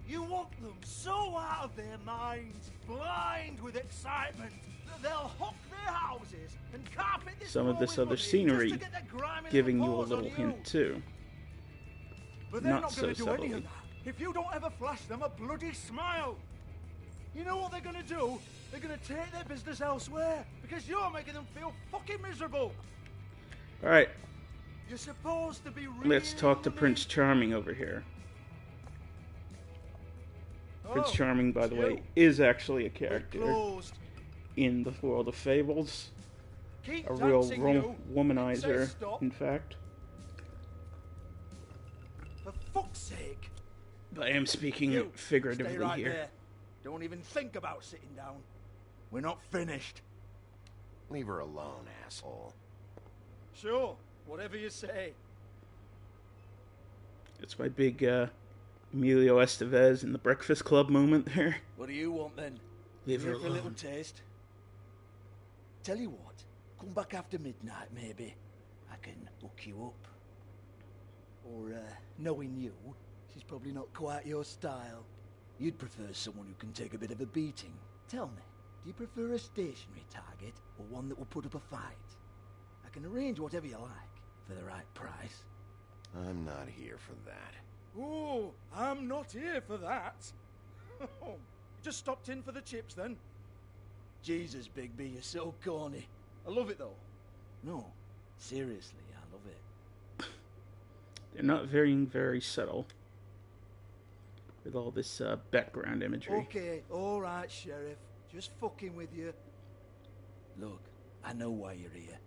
You want them so out of their minds, blind with excitement, that they'll hock their houses and carpet this Some of floor this with other money just scenery to get their grimy giving you little a paws on little hint too. But they're Not not so going to do any subtly. of that if you don't ever flash them a bloody smile. You know what they're going to do? They're going to take their business elsewhere because you're making them feel fucking miserable. Alright, You're supposed to be really let's talk to Prince Charming over here. Prince Charming, by the way, is actually a character closed. in the world of Fables. Keep A real dancing, you. Say womanizer, stop. in fact. For fuck's sake. But I am speaking You, figuratively stay right here. there. Don't even think about sitting down. We're not finished. Leave her alone, asshole. Sure, whatever you say. It's my big Emilio Estevez in the Breakfast Club moment there. What do you want then? Leave her Here for a little alone. taste. Tell you what, come back after midnight maybe. I can hook you up. Or, knowing you, she's probably not quite your style. You'd prefer someone who can take a bit of a beating. Tell me, do you prefer a stationary target or one that will put up a fight? I can arrange whatever you like for the right price. I'm not here for that. Oh, I'm not here for that. You just stopped in for the chips then? Jesus, Bigby, you're so corny. I love it though. No, seriously, I love it. They're not very subtle with all this background imagery. Okay, alright, Sheriff. Just fucking with you. Look, I know why you're here.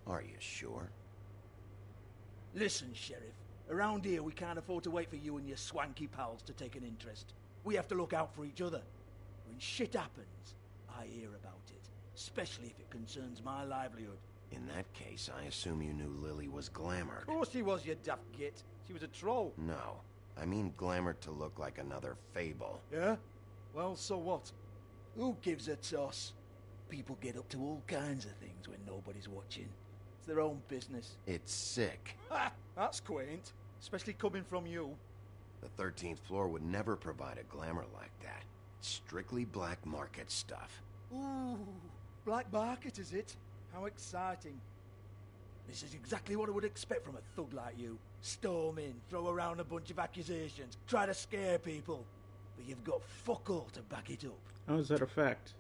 Are you sure? Listen, Sheriff. Around here, we can't afford to wait for you and your swanky pals to take an interest. We have to look out for each other. When shit happens, I hear about it. Especially if it concerns my livelihood. In that case, I assume you knew Lily was glamored. Of course she was, you daft git. She was a troll. No. I mean glamored to look like another fable. Yeah? Well, so what? Who gives a toss? People get up to all kinds of things when nobody's watching. It's their own business. It's sick. Ha! That's quaint. Especially coming from you. The 13th floor would never provide a glamour like that. Strictly black market stuff. Ooh, black market is it? How exciting. This is exactly what I would expect from a thug like you. Storm in, throw around a bunch of accusations, try to scare people. But you've got fuck all to back it up. How is that a fact?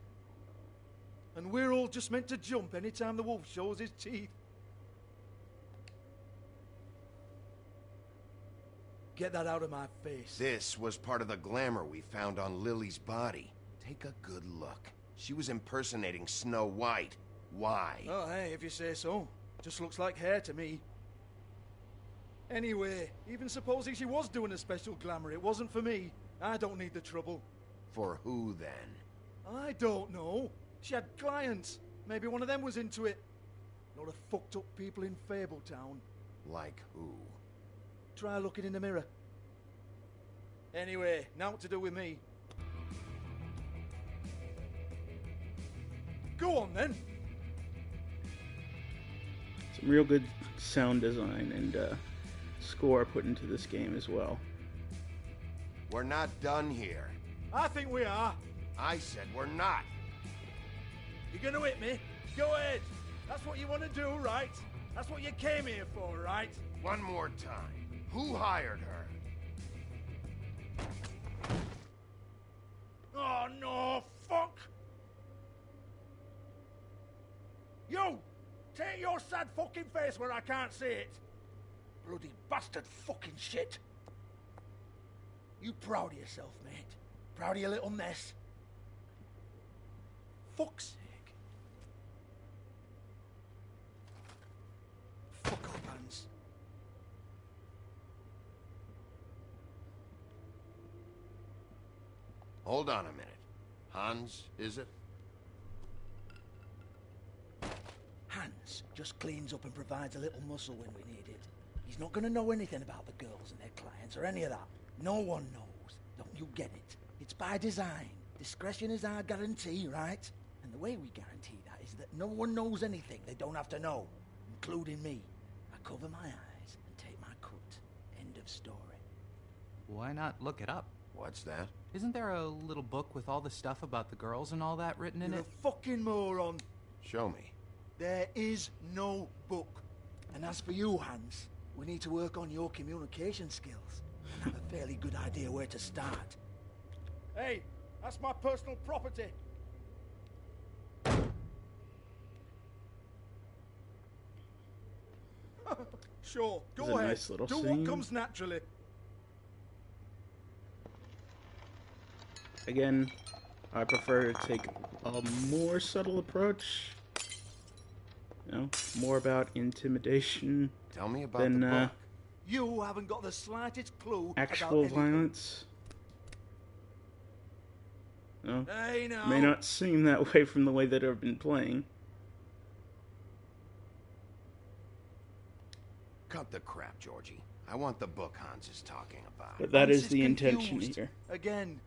And we're all just meant to jump anytime the wolf shows his teeth. Get that out of my face. This was part of the glamour we found on Lily's body. Take a good look. She was impersonating Snow White. Why? Oh, hey, if you say so. Just looks like hair to me. Anyway, even supposing she was doing a special glamour, it wasn't for me. I don't need the trouble. For who, then? I don't know. She had clients. Maybe one of them was into it. A lot of fucked up people in Fabletown. Like who? Try looking in the mirror. Anyway, now what to do with me? Go on, then. Some real good sound design and score put into this game as well. We're not done here. I think we are. I said we're not. You're gonna hit me? Go ahead. That's what you want to do, right? That's what you came here for, right? One more time. Who hired her? Oh, no, fuck! You! Take your sad fucking face where I can't see it! Bloody bastard fucking shit! You proud of yourself, mate? Proud of your little mess? Fuck's sake. Fuck off, Hans. Hold on a minute. Hans, is it? Hans just cleans up and provides a little muscle when we need it. He's not going to know anything about the girls and their clients or any of that. No one knows. Don't you get it? It's by design. Discretion is our guarantee, right? And the way we guarantee that is that no one knows anything they don't have to know, including me. I cover my eyes and take my cut. End of story. Why not look it up? What's that? Isn't there a little book with all the stuff about the girls and all that written in You're it? a fucking moron. Show me. There is no book. And as for you, Hans, we need to work on your communication skills and have a fairly good idea where to start. Hey, that's my personal property. Sure, It's go a ahead. nice little Do scene. what comes naturally. Again, I prefer to take a more subtle approach. You know, more about intimidation. Tell me about than, the book. You haven't got the slightest clue Actual about anything. violence? No. Hey, now. May not seem that way from the way that I've been playing. Cut the crap, Georgie. I want the book Hans is talking about. But that Hans is the intention confused. here. Again.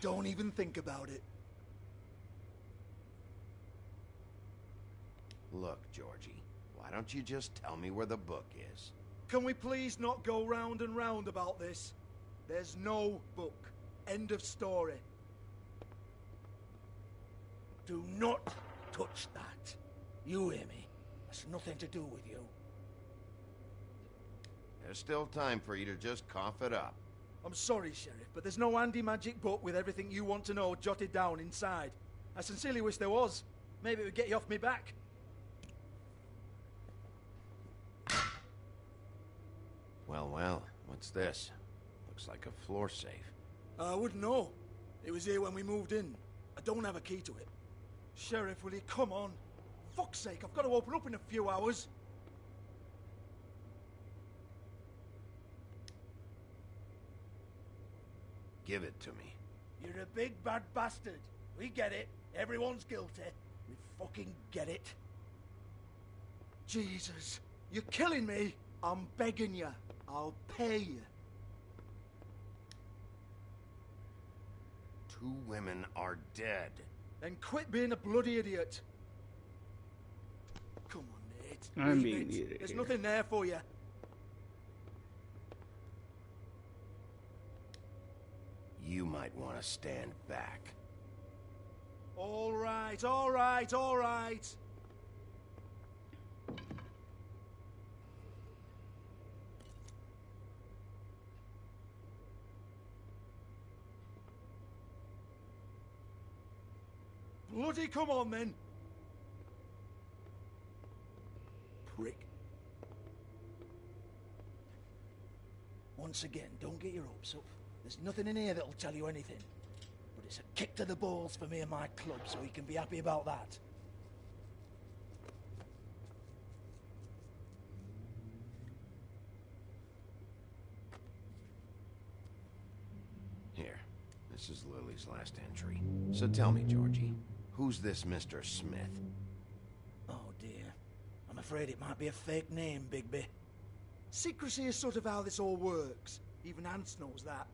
Don't even think about it. Look, Georgie, why don't you just tell me where the book is? Can we please not go round and round about this? There's no book. End of story. Do not touch that. You hear me? That's nothing to do with you. There's still time for you to just cough it up. I'm sorry, Sheriff, but there's no handy magic book with everything you want to know jotted down inside. I sincerely wish there was. Maybe it would get you off me back. Well, what's this? Looks like a floor safe. I wouldn't know. It was here when we moved in. I don't have a key to it. Sheriff, will you come on? Fuck's sake, I've got to open up in a few hours. Give it to me. You're a big bad bastard. We get it. Everyone's guilty. We fucking get it. Jesus, you're killing me. I'm begging you. I'll pay you. 2 women are dead. Then quit being a bloody idiot. Come on, Nate. I'm Leave being it. the idiot There's here. nothing there for you. You might want to stand back. All right, all right, all right. Bloody come on, then. Prick. Once again, don't get your hopes up. There's nothing in here that'll tell you anything. But it's a kick to the balls for me and my club, so you can be happy about that. Here, this is Lily's last entry. So tell me, Georgie, who's this Mr. Smith? Oh dear. I'm afraid it might be a fake name, Bigby. Secrecy is sort of how this all works. Even Hans knows that.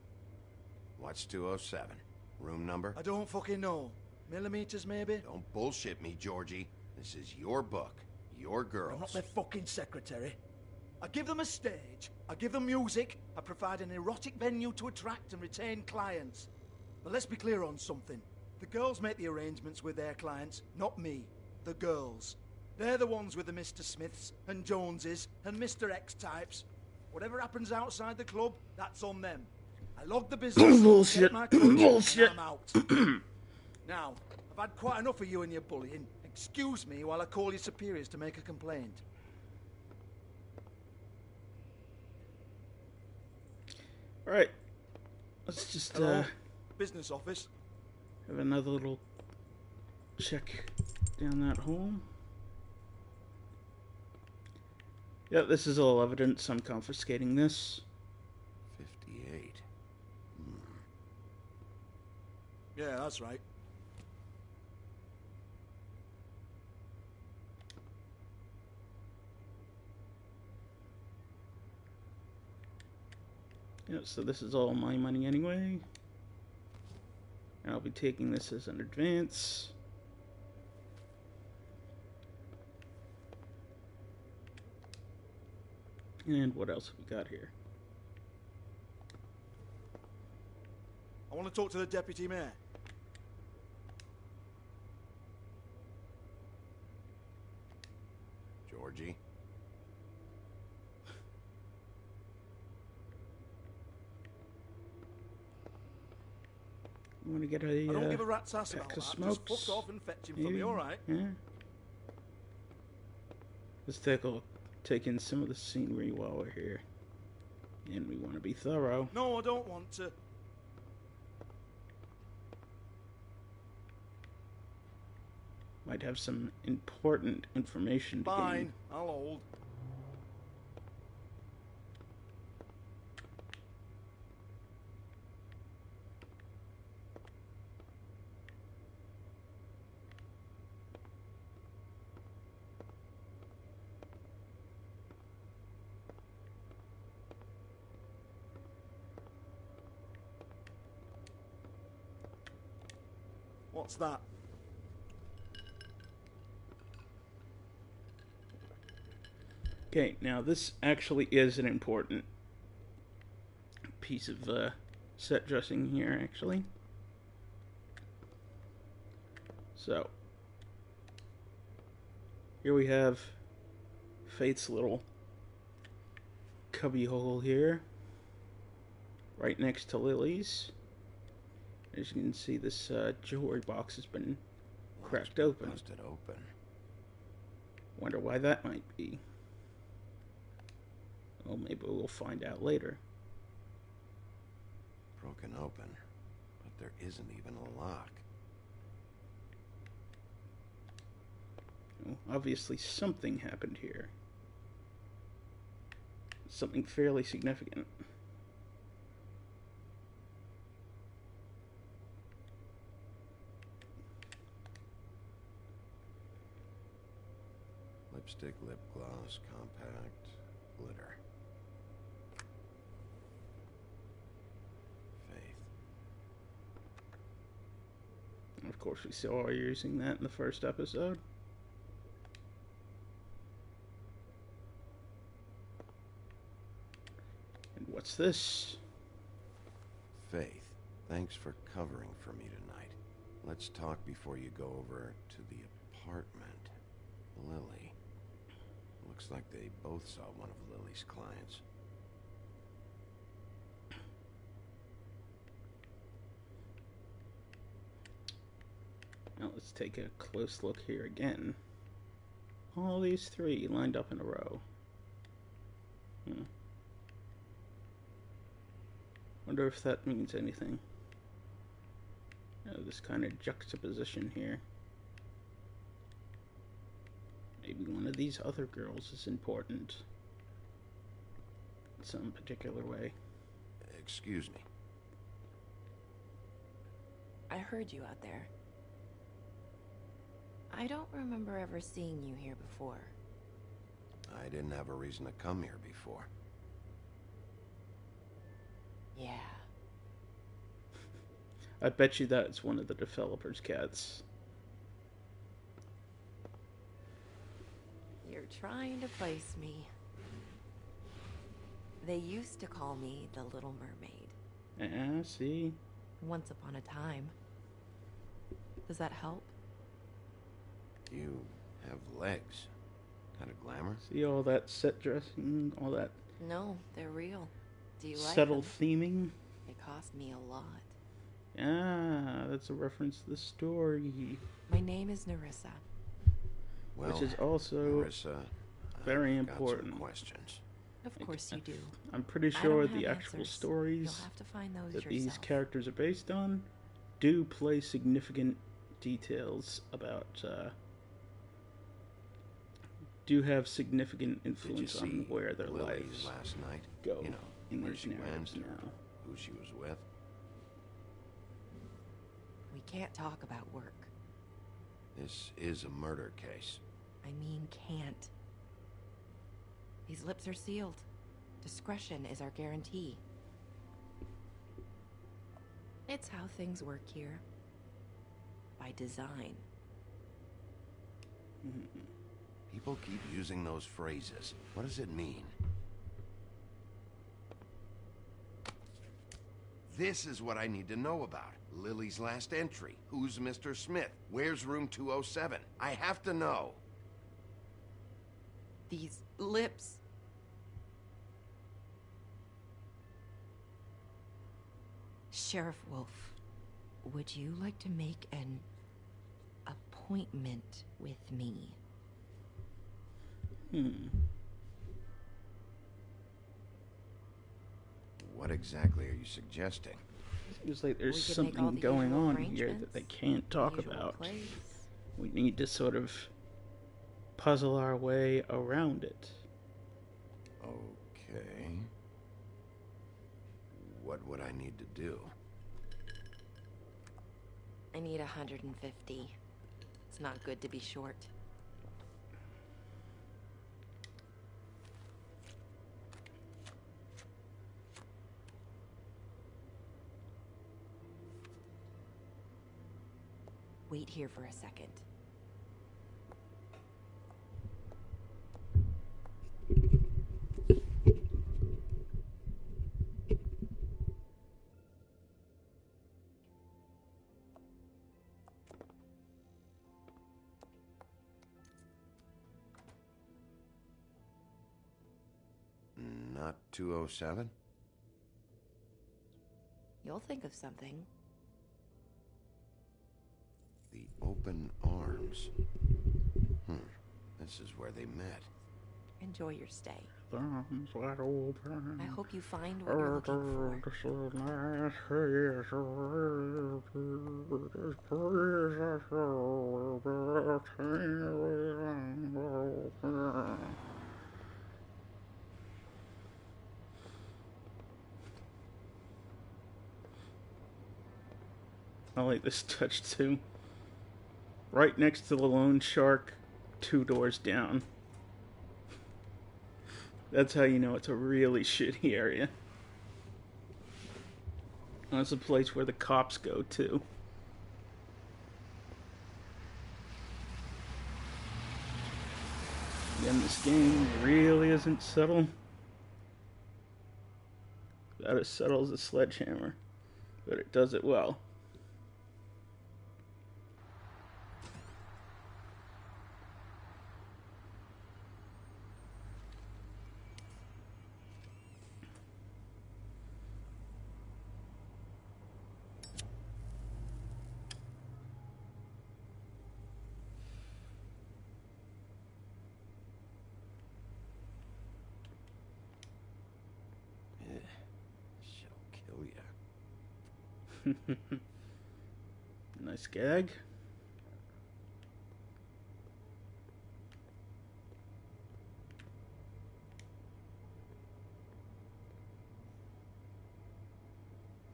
What's 207? Room number? I don't fucking know. Millimeters, maybe? Don't bullshit me, Georgie. This is your book. Your girls. I'm not their fucking secretary. I give them a stage. I give them music. I provide an erotic venue to attract and retain clients. But let's be clear on something. The girls make the arrangements with their clients, not me. The girls. They're the ones with the Mr. Smiths and Joneses and Mr. X types. Whatever happens outside the club, that's on them. I log the business. Bullshit. Get my cut, Bullshit. and I'm out. Now, I've had quite enough of you and your bullying. Excuse me while I call your superiors to make a complaint. Alright. Let's just Hello? Business office. have another little check down that hole. Yep, this is all evidence. I'm confiscating this. 58. Yeah, that's right. Yep, so this is all my money anyway. And I'll be taking this as an advance. And what else have we got here? I want to talk to the deputy mayor. Georgie? You want to get a I don't give a rat's ass about pack that. of Just smokes? fuck off and fetch him for me, Maybe? alright? Yeah. Let's take in some of the scenery while we're here. And we want to be thorough. No, I don't want to. Might have some important information to gain. Fine, I'll hold. What's that? Okay, now this actually is an important piece of set dressing here, actually. So, here we have Faith's little cubby hole here, right next to Lily's. As you can see, this jewelry box has been cracked open. Busted open. Wonder why that might be. Well, maybe we'll find out later. Broken open, but there isn't even a lock. Well, obviously something happened here. Something fairly significant. Lipstick, lip gloss, compact, glitter. Faith. And of course, we saw her using that in the first episode. And what's this? Faith, thanks for covering for me tonight. Let's talk before you go over to the apartment. Lily. Looks like they both saw one of Lily's clients. Now let's take a close look here again. All these three lined up in a row. Wonder if that means anything. This kind of juxtaposition here. Maybe one of these other girls is important in some particular way. Excuse me. I heard you out there. I don't remember ever seeing you here before. I didn't have a reason to come here before. Yeah. I bet you that's one of the developers' cats. You're trying to place me. They used to call me the Little Mermaid. See? Once upon a time. Does that help? You have legs. Kind of glamour? See all that set dressing, all that No, they're real. Do you like subtle them? theming? They cost me a lot. Ah, that's a reference to the story. My name is Nerissa. Well, which is also Nerissa, very I've got some important. questions. Of course you do. I'm pretty I sure don't the have actual answers. stories You'll have to find those that yourself. these characters are based on do play significant details about do have significant influence on where their Lily lives last night? go You know, in where these she narratives went or now. who she was with? We can't talk about work. This is a murder case. I mean can't. These lips are sealed. Discretion is our guarantee. It's how things work here. By design. People keep using those phrases. What does it mean? This is what I need to know about. Lily's last entry. Who's Mr. Smith? Where's room 207? I have to know. These lips. Sheriff Wolf, would you like to make an appointment with me? What exactly are you suggesting? Seems like there's We could make all something the going usual on here that they can't talk usual about. place. We need to sort of puzzle our way around it. Okay. What would I need to do? I need 150. It's not good to be short. wait here for a second. Not 207? You'll think of something. The open arms. This is where they met. Enjoy your stay. Thumbs wide open. I hope you find what you're looking for. I like this touch too. Right next to the loan shark, 2 doors down. That's how you know it's a really shitty area. That's a place where the cops go to. Again, this game really isn't subtle. About as subtle as a sledgehammer, but it does it well. Nice gag.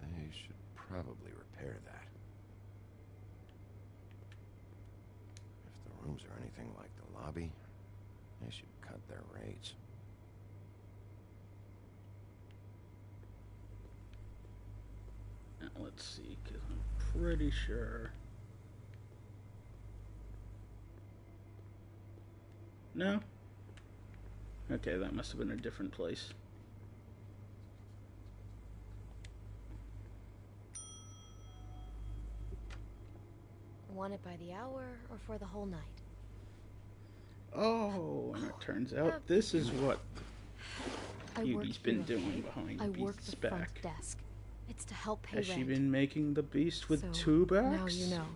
They should probably repair that. If the rooms are anything like the lobby, they should cut their rates. Now let's see, because I'm pretty sure. No? Okay, that must have been a different place. Want it by the hour or for the whole night? Oh, and it turns out this is what Beauty's been doing behind I work Beast's the front back. desk. It's to help pay Has rent. she been making the Beast with So, 2 backs? now you know.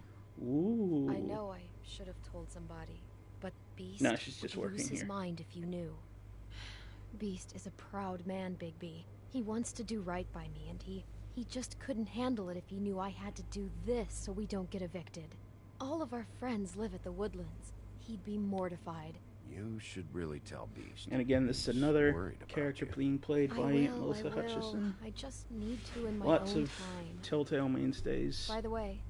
Ooh. I know I should have told somebody, but Beast No, she's just would working lose his here. mind if you knew. Beast is a proud man, Bigby. He wants to do right by me, and he just couldn't handle it if he knew I had to do this so we don't get evicted. All of our friends live at the Woodlands. He'd be mortified. You should really tell Beast. And again, this is another character being played by Melissa I will. Hutchison. I just need to in my Lots own of time. Telltale mainstays By the way,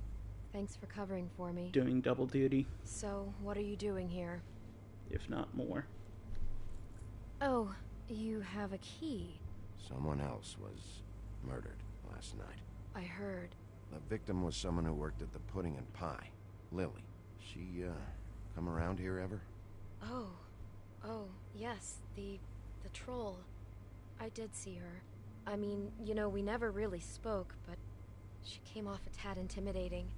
thanks for covering for me. doing double duty, So, what are you doing here? if not more. Oh, you have a key. Someone else was murdered last night. I heard. The victim was someone who worked at the Pudding and Pie. Lily. She, come around here ever? Oh, yes, the troll. I did see her. I mean, you know, we never really spoke, but she came off a tad intimidating.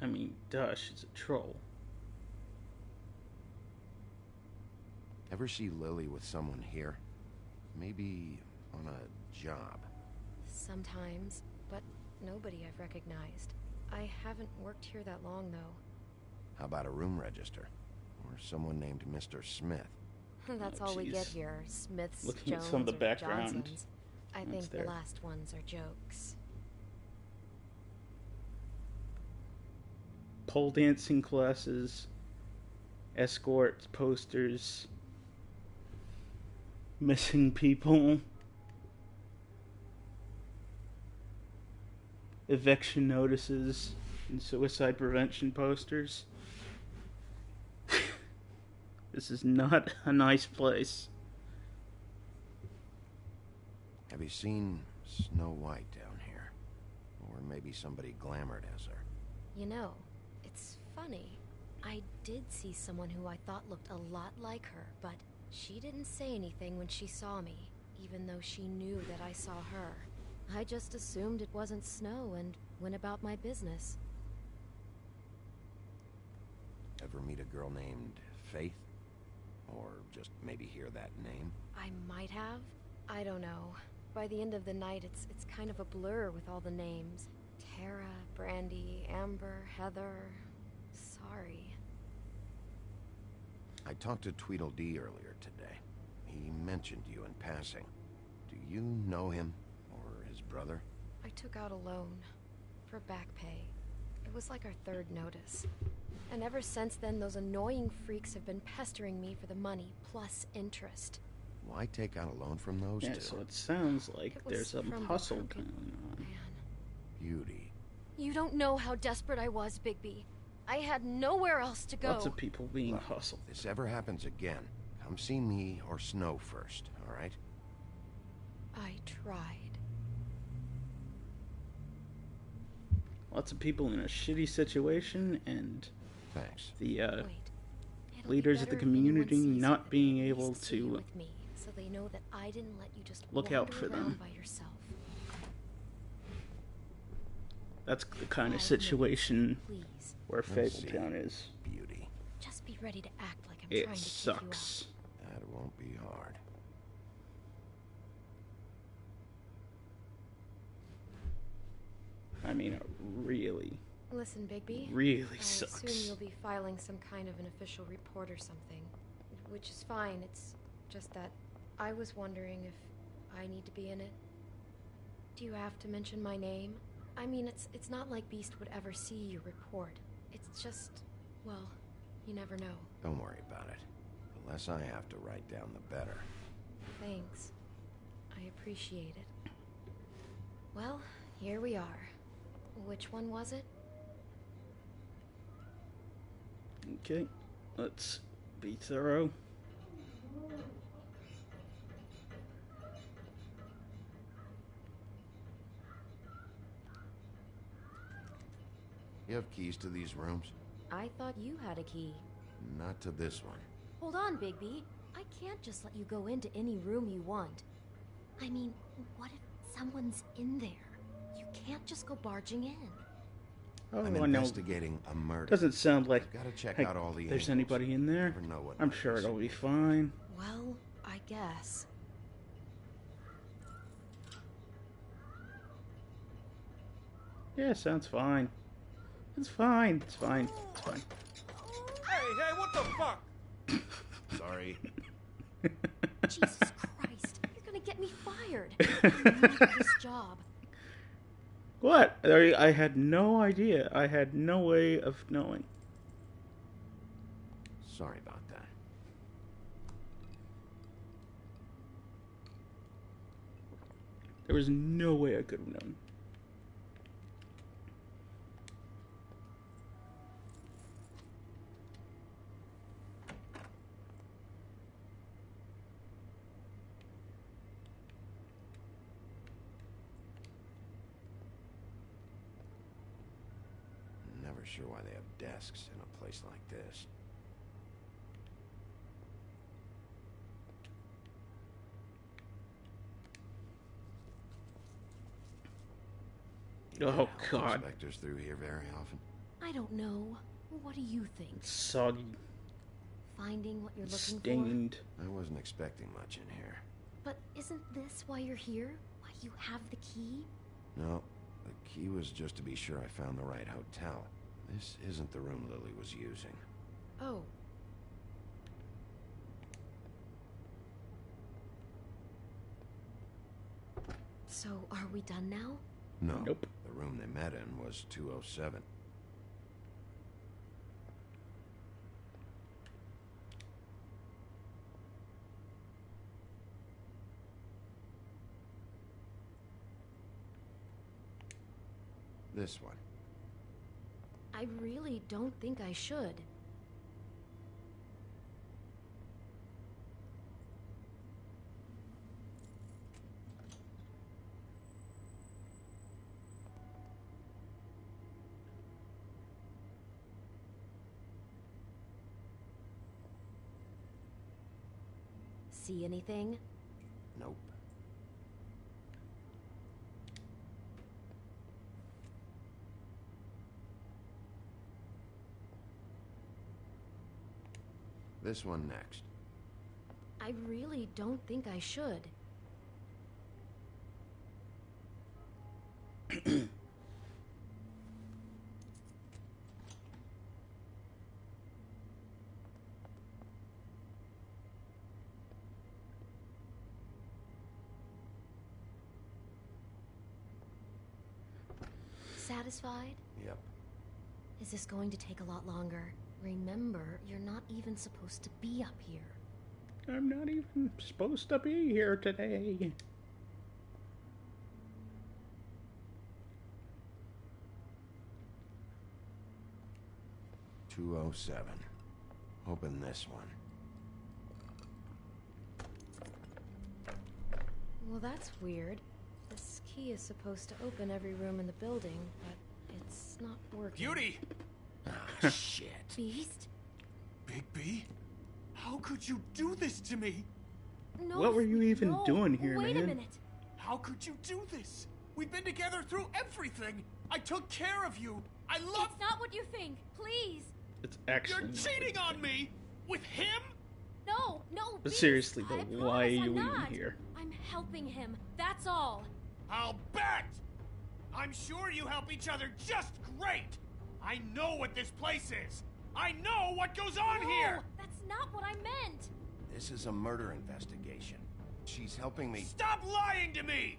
I mean, duh, she's a troll. Ever see Lily with someone here? Maybe on a job. Sometimes, but nobody I've recognized. I haven't worked here that long, though. How about a room register? Or someone named Mr. Smith? That's all we get here. Smiths, Looking at Jones, some of the or background. Johnsons. I That's think there. the last ones are jokes. Pole dancing classes, escorts, posters, missing people, eviction notices, and suicide prevention posters. This is not a nice place. Have you seen Snow White down here? Or maybe somebody glamored as her? You know, it's funny. I did see someone who I thought looked a lot like her, but she didn't say anything when she saw me, even though she knew that I saw her. I just assumed it wasn't Snow and went about my business. Ever meet a girl named Faith? Or just maybe hear that name? I might have. I don't know. By the end of the night, it's kind of a blur with all the names. Tara, Brandy, Amber, Heather... Sorry. I talked to Tweedledee earlier today. He mentioned you in passing. Do you know him? Or his brother? I took out a loan. For back pay. It was like our third notice. And ever since then, those annoying freaks have been pestering me for the money, plus interest. Why take out a loan from those two? Yeah, so it sounds like there's some hustle going on. Beauty. You don't know how desperate I was, Bigby. I had nowhere else to go. Lots of people being hustled. If this ever happens again, come see me or Snow first, all right? I tried. Lots of people in a shitty situation, and thanks. The Wait, leaders of the community not being able to with me, so they know that I didn't let you just look out for wander them. around by yourself. That's the kind of situation Please. where Fabletown is. Beauty. Just be ready to act like I'm It trying to sucks. That won't be hard. I mean, it really, Listen, Bigby. really I sucks. assume you'll be filing some kind of an official report or something, which is fine. It's just that I was wondering if I need to be in it. Do you have to mention my name? I mean, it's not like Beast would ever see your report. It's just, well, you never know. Don't worry about it. The less I have to write down, the better. Thanks. I appreciate it. Well, here we are. Which one was it? Okay, let's be thorough. You have keys to these rooms? I thought you had a key. Not to this one. Hold on, Bigby. I can't just let you go into any room you want. I mean, what if someone's in there? You can't just go barging in. Oh, I'm I know. investigating a murder. Doesn't sound like I've got to check like out all the there's angles. anybody in there. Never know what I'm might sure be it'll be fine. Well, I guess. Yeah, sounds fine. It's fine. It's fine. It's fine. Hey, what the fuck? Sorry. Jesus Christ, you're gonna get me fired. I need this job. What? I had no idea. I had no way of knowing. Sorry about that. There was no way I could have known. Never sure why they have desks in a place like this. Oh, Are God. inspectors through here very often? I don't know. What do you think? Soggy. Finding what you're looking Stained. I wasn't expecting much in here. for? But isn't this why you're here? Why you have the key? No, the key was just to be sure I found the right hotel. This isn't the room Lily was using. Oh. So, are we done now? No. Nope. The room they met in was 207. This one. I really don't think I should. see anything? Nope. This one next. I really don't think I should. Satisfied? Yep. Is this going to take a lot longer? Remember, you're not even supposed to be up here. I'm not even supposed to be here today. .207. Open this one. Well, that's weird. This key is supposed to open every room in the building, but it's not working. Beauty! Ah, shit. Beast? Big B? How could you do this to me? No, what were you even doing here, wait man? a minute. How could you do this? We've been together through everything. I took care of you. I love... It's not what you think. Please. It's actually... You're cheating on me! With him? No, But Beast, seriously, though, I why are promise you I'm even not. here? I'm helping him. That's all. I'll bet! I'm sure you help each other just great! I know what this place is! I know what goes on here! That's not what I meant! This is a murder investigation. She's helping me... Stop lying to me!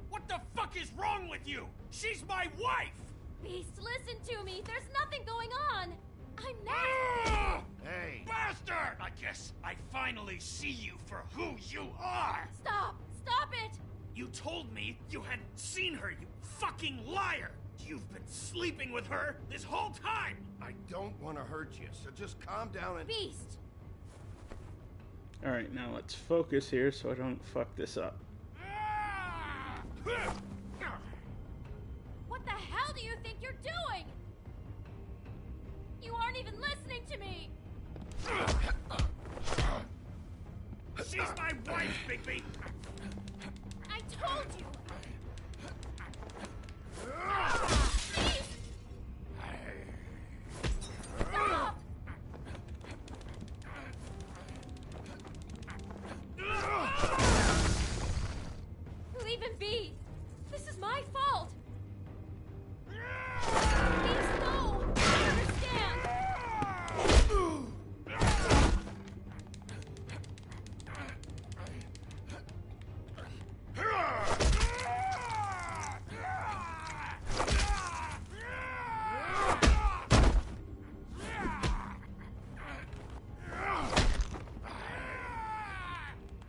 What the fuck is wrong with you? She's my wife! Beast, listen to me! There's nothing going on! I'm not... Hey! Bastard! I guess I finally see you for who you are! Stop! Stop it! You told me you had seen her, you fucking liar! You've been sleeping with her this whole time! I don't want to hurt you, so just calm down and... Beast! Alright, now let's focus here so I don't fuck this up. What the hell do you think you're doing? You aren't even listening to me! She's my wife, Bigby! I told you! Stop! Leave him be! This is my fault! Please, no! I understand!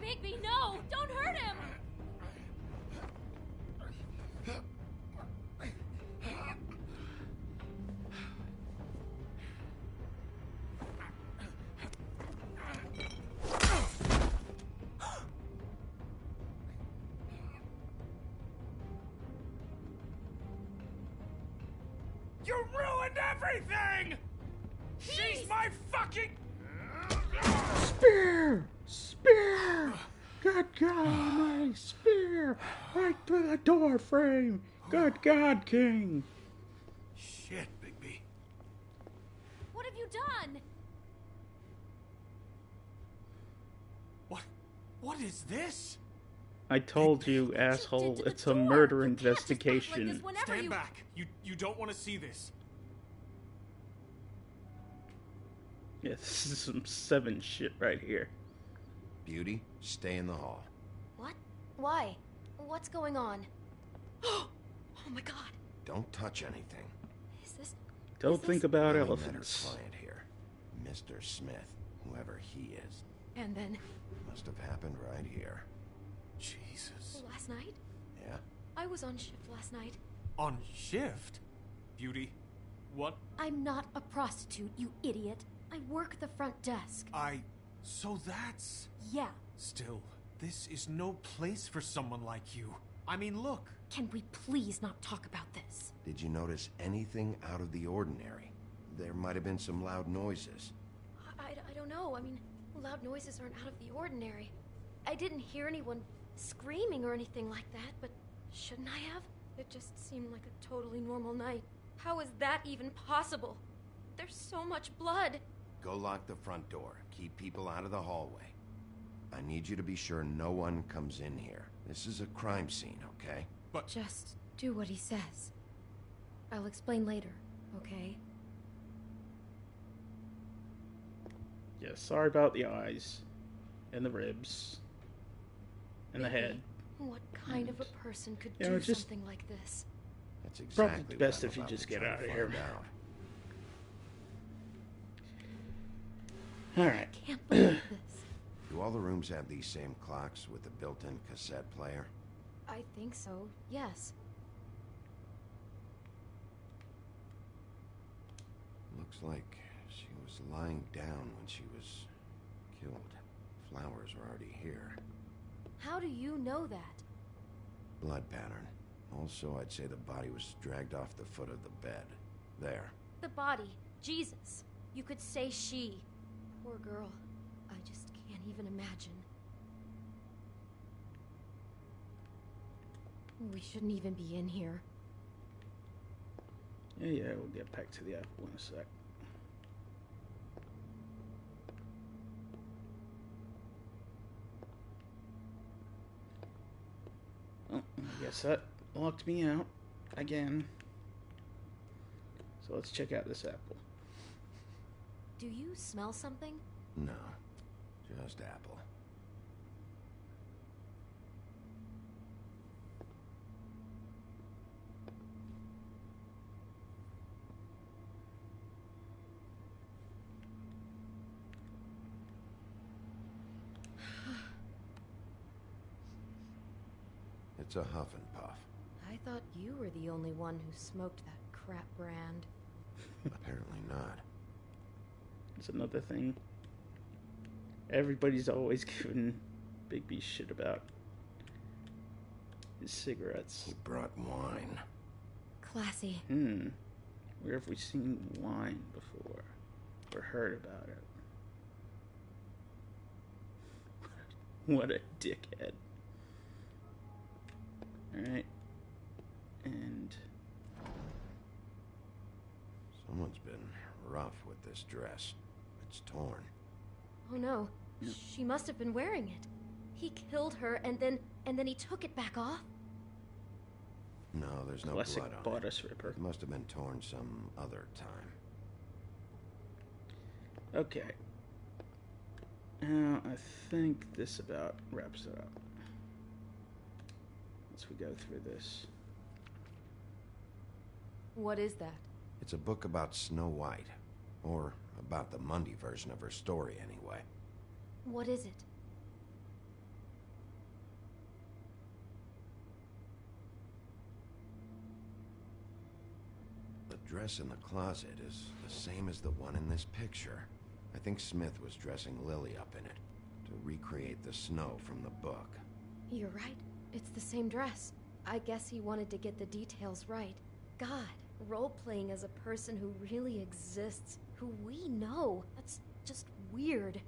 Bigby, no! Don't hurt him! You ruined everything! She's my fucking... Spear! Spear! Good God, my spear! Right through the door frame! Good God, King! Shit, Bigby. What have you done? What is this? I told you, asshole, it's a murder investigation. Stand back. You don't want to see this. Yeah, this is some 7 shit right here. Beauty, stay in the hall. What? Why? What's going on? Oh my god. Don't touch anything. Is this... Don't think about I met her elephants. client here, Mr. Smith, whoever he is. And then... Must have happened right here. Jesus. Last night? Yeah? I was on shift last night. On shift? Beauty, what? I'm not a prostitute, you idiot. I work the front desk. So that's... Yeah. Still, this is no place for someone like you. I mean, look. Can we please not talk about this? Did you notice anything out of the ordinary? There might have been some loud noises. I don't know. I mean, Loud noises aren't out of the ordinary. I didn't hear anyone screaming or anything like that, but shouldn't I have? It just seemed like a totally normal night. How is that even possible? There's so much blood. Go lock the front door. Keep people out of the hallway. I need you to be sure no one comes in here. This is a crime scene, okay? But just do what he says. I'll explain later, okay? Yeah, sorry about the eyes. And the ribs. And the head. What kind of a person could You know, do just- something like this? That's Probably exactly best what I'm if you about just to get try out to of here. find out. Alright. Can't believe this. Do all the rooms have these same clocks with the built-in cassette player? I think so, yes. Looks like she was lying down when she was killed. Flowers were already here. How do you know that? Blood pattern. Also, I'd say the body was dragged off the foot of the bed. There. The body. Jesus. You could say she. Poor girl. I just can't even imagine. We shouldn't even be in here. Yeah, we'll get back to the apple in a sec. Oh, I guess that locked me out again. So let's check out this apple. Do you smell something? No. Just apple. It's a huff and puff. I thought you were the only one who smoked that crap brand. Apparently not. It's another thing. Everybody's always giving Big B shit about his cigarettes. He brought wine. Classy. Where have we seen wine before? Or heard about it? What a dickhead. Alright. And Someone's been rough with this dress. It's torn. Oh no. She must have been wearing it. He killed her and then he took it back off? No, there's no classic blood on bodice it. ripper. It must have been torn some other time. Okay. Now, I think this about wraps it up. Once we go through this. What is that? It's a book about Snow White. Or about the Mundy version of her story, anyway. What is it? The dress in the closet is the same as the one in this picture. I think Smith was dressing Lily up in it to recreate the snow from the book. You're right. It's the same dress. I guess he wanted to get the details right. God, role-playing as a person who really exists, who we know. That's just weird.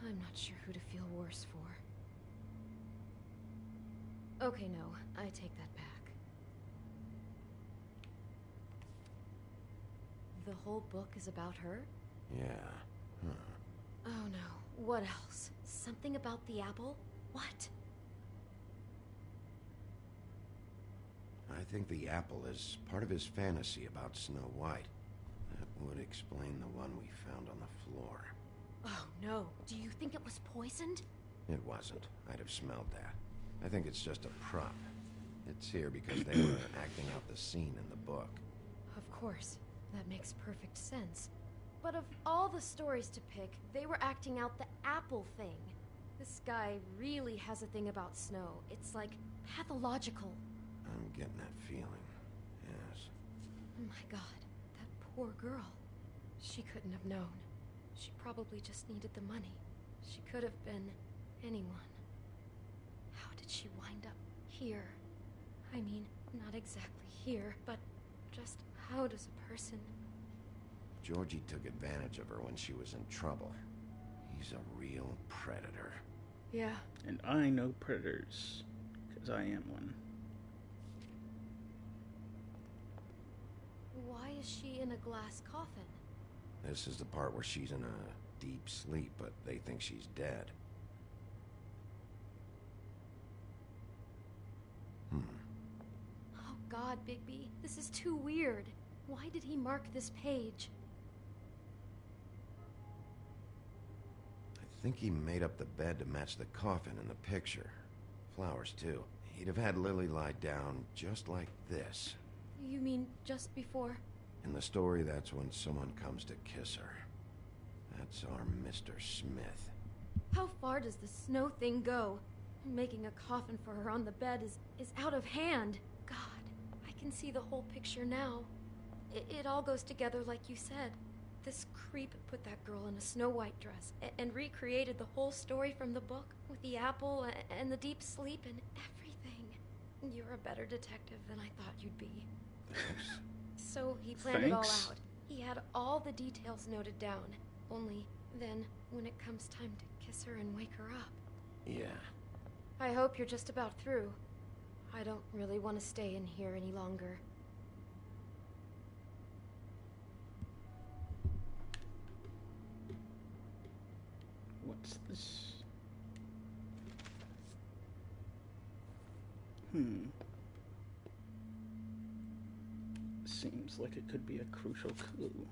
I'm not sure who to feel worse for. Okay, no, I take that back. The whole book is about her? Yeah. Huh. Oh no, what else? Something about the apple? What? I think the apple is part of his fantasy about Snow White. That would explain the one we found on the floor. Oh no, do you think it was poisoned? It wasn't. I'd have smelled that. I think it's just a prop. It's here because they were acting out the scene in the book. Of course, that makes perfect sense. But of all the stories to pick, they were acting out the apple thing. This guy really has a thing about snow. It's like pathological. I'm getting that feeling. Yes. Oh my god, that poor girl. She couldn't have known. She probably just needed the money. She could have been anyone. How did she wind up here? I mean, not exactly here, but just how does a person... Georgie took advantage of her when she was in trouble. He She's a real predator. Yeah. And I know predators, because I am one. Why is she in a glass coffin? This is the part where she's in a deep sleep, but they think she's dead. Oh God, Bigby, this is too weird. Why did he mark this page? I think he made up the bed to match the coffin in the picture. Flowers, too. He'd have had Lily lie down just like this. You mean just before? In the story, that's when someone comes to kiss her. That's our Mr. Smith. How far does the snow thing go? Making a coffin for her on the bed is out of hand. God, I can see the whole picture now. It all goes together like you said. This creep put that girl in a Snow White dress and recreated the whole story from the book with the apple and the deep sleep and everything. You're a better detective than I thought you'd be. Thanks. So he planned it all out. He had all the details noted down. Only then, when it comes time to kiss her and wake her up. Yeah. I hope you're just about through. I don't really want to stay in here any longer. What's this? Seems like it could be a crucial clue.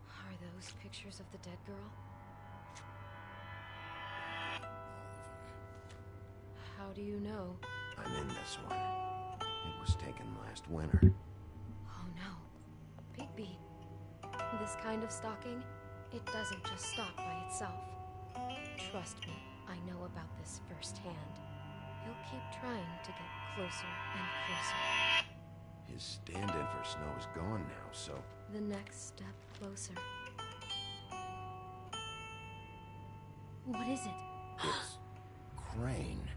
Are those pictures of the dead girl? How do you know? I'm in this one. It was taken last winter. Oh no. Bigby. This kind of stalking, it doesn't just stop by itself. Trust me, I know about this firsthand. He'll keep trying to get closer and closer. His stand-in for Snow is gone now, so... The next step closer. What is it? It's... Crane.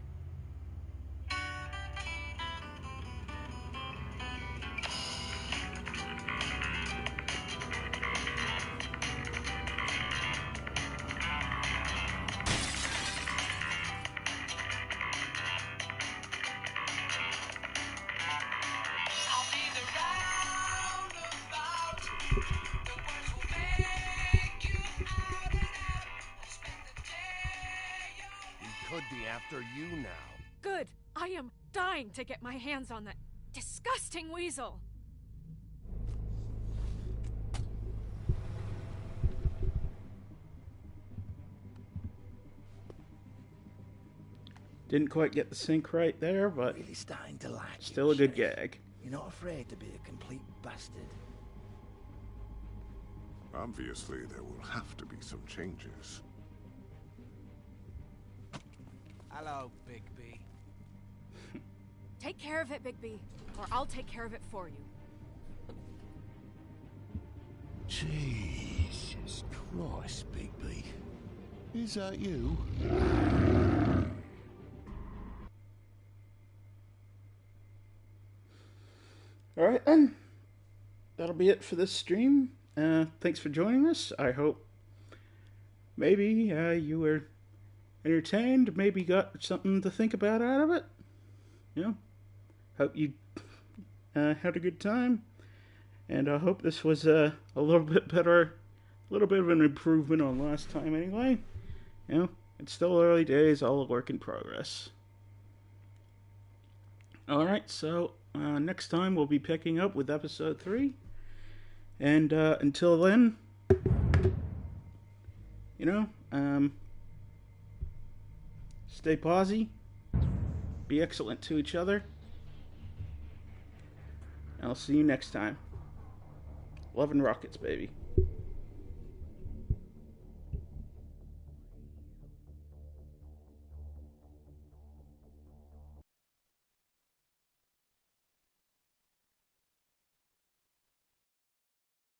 Could be after you now. Good. I am dying to get my hands on that disgusting weasel. Didn't quite get the sync right there, but Really starting to like still you, a good Sheriff. gag. You're not afraid to be a complete bastard. Obviously, there will have to be some changes. Hello, Bigby. Take care of it, Bigby, or I'll take care of it for you. Jesus Christ, Bigby. Is that you? Alright then. That'll be it for this stream. Thanks for joining us. I hope maybe you were entertained, maybe got something to think about out of it. You know, hope you had a good time. And I hope this was a little bit better, a little bit of an improvement on last time anyway. You know, it's still early days, all a work in progress. Alright, so next time we'll be picking up with episode 3. And until then, you know, stay posi, be excellent to each other. I'll see you next time. Love and rockets, baby.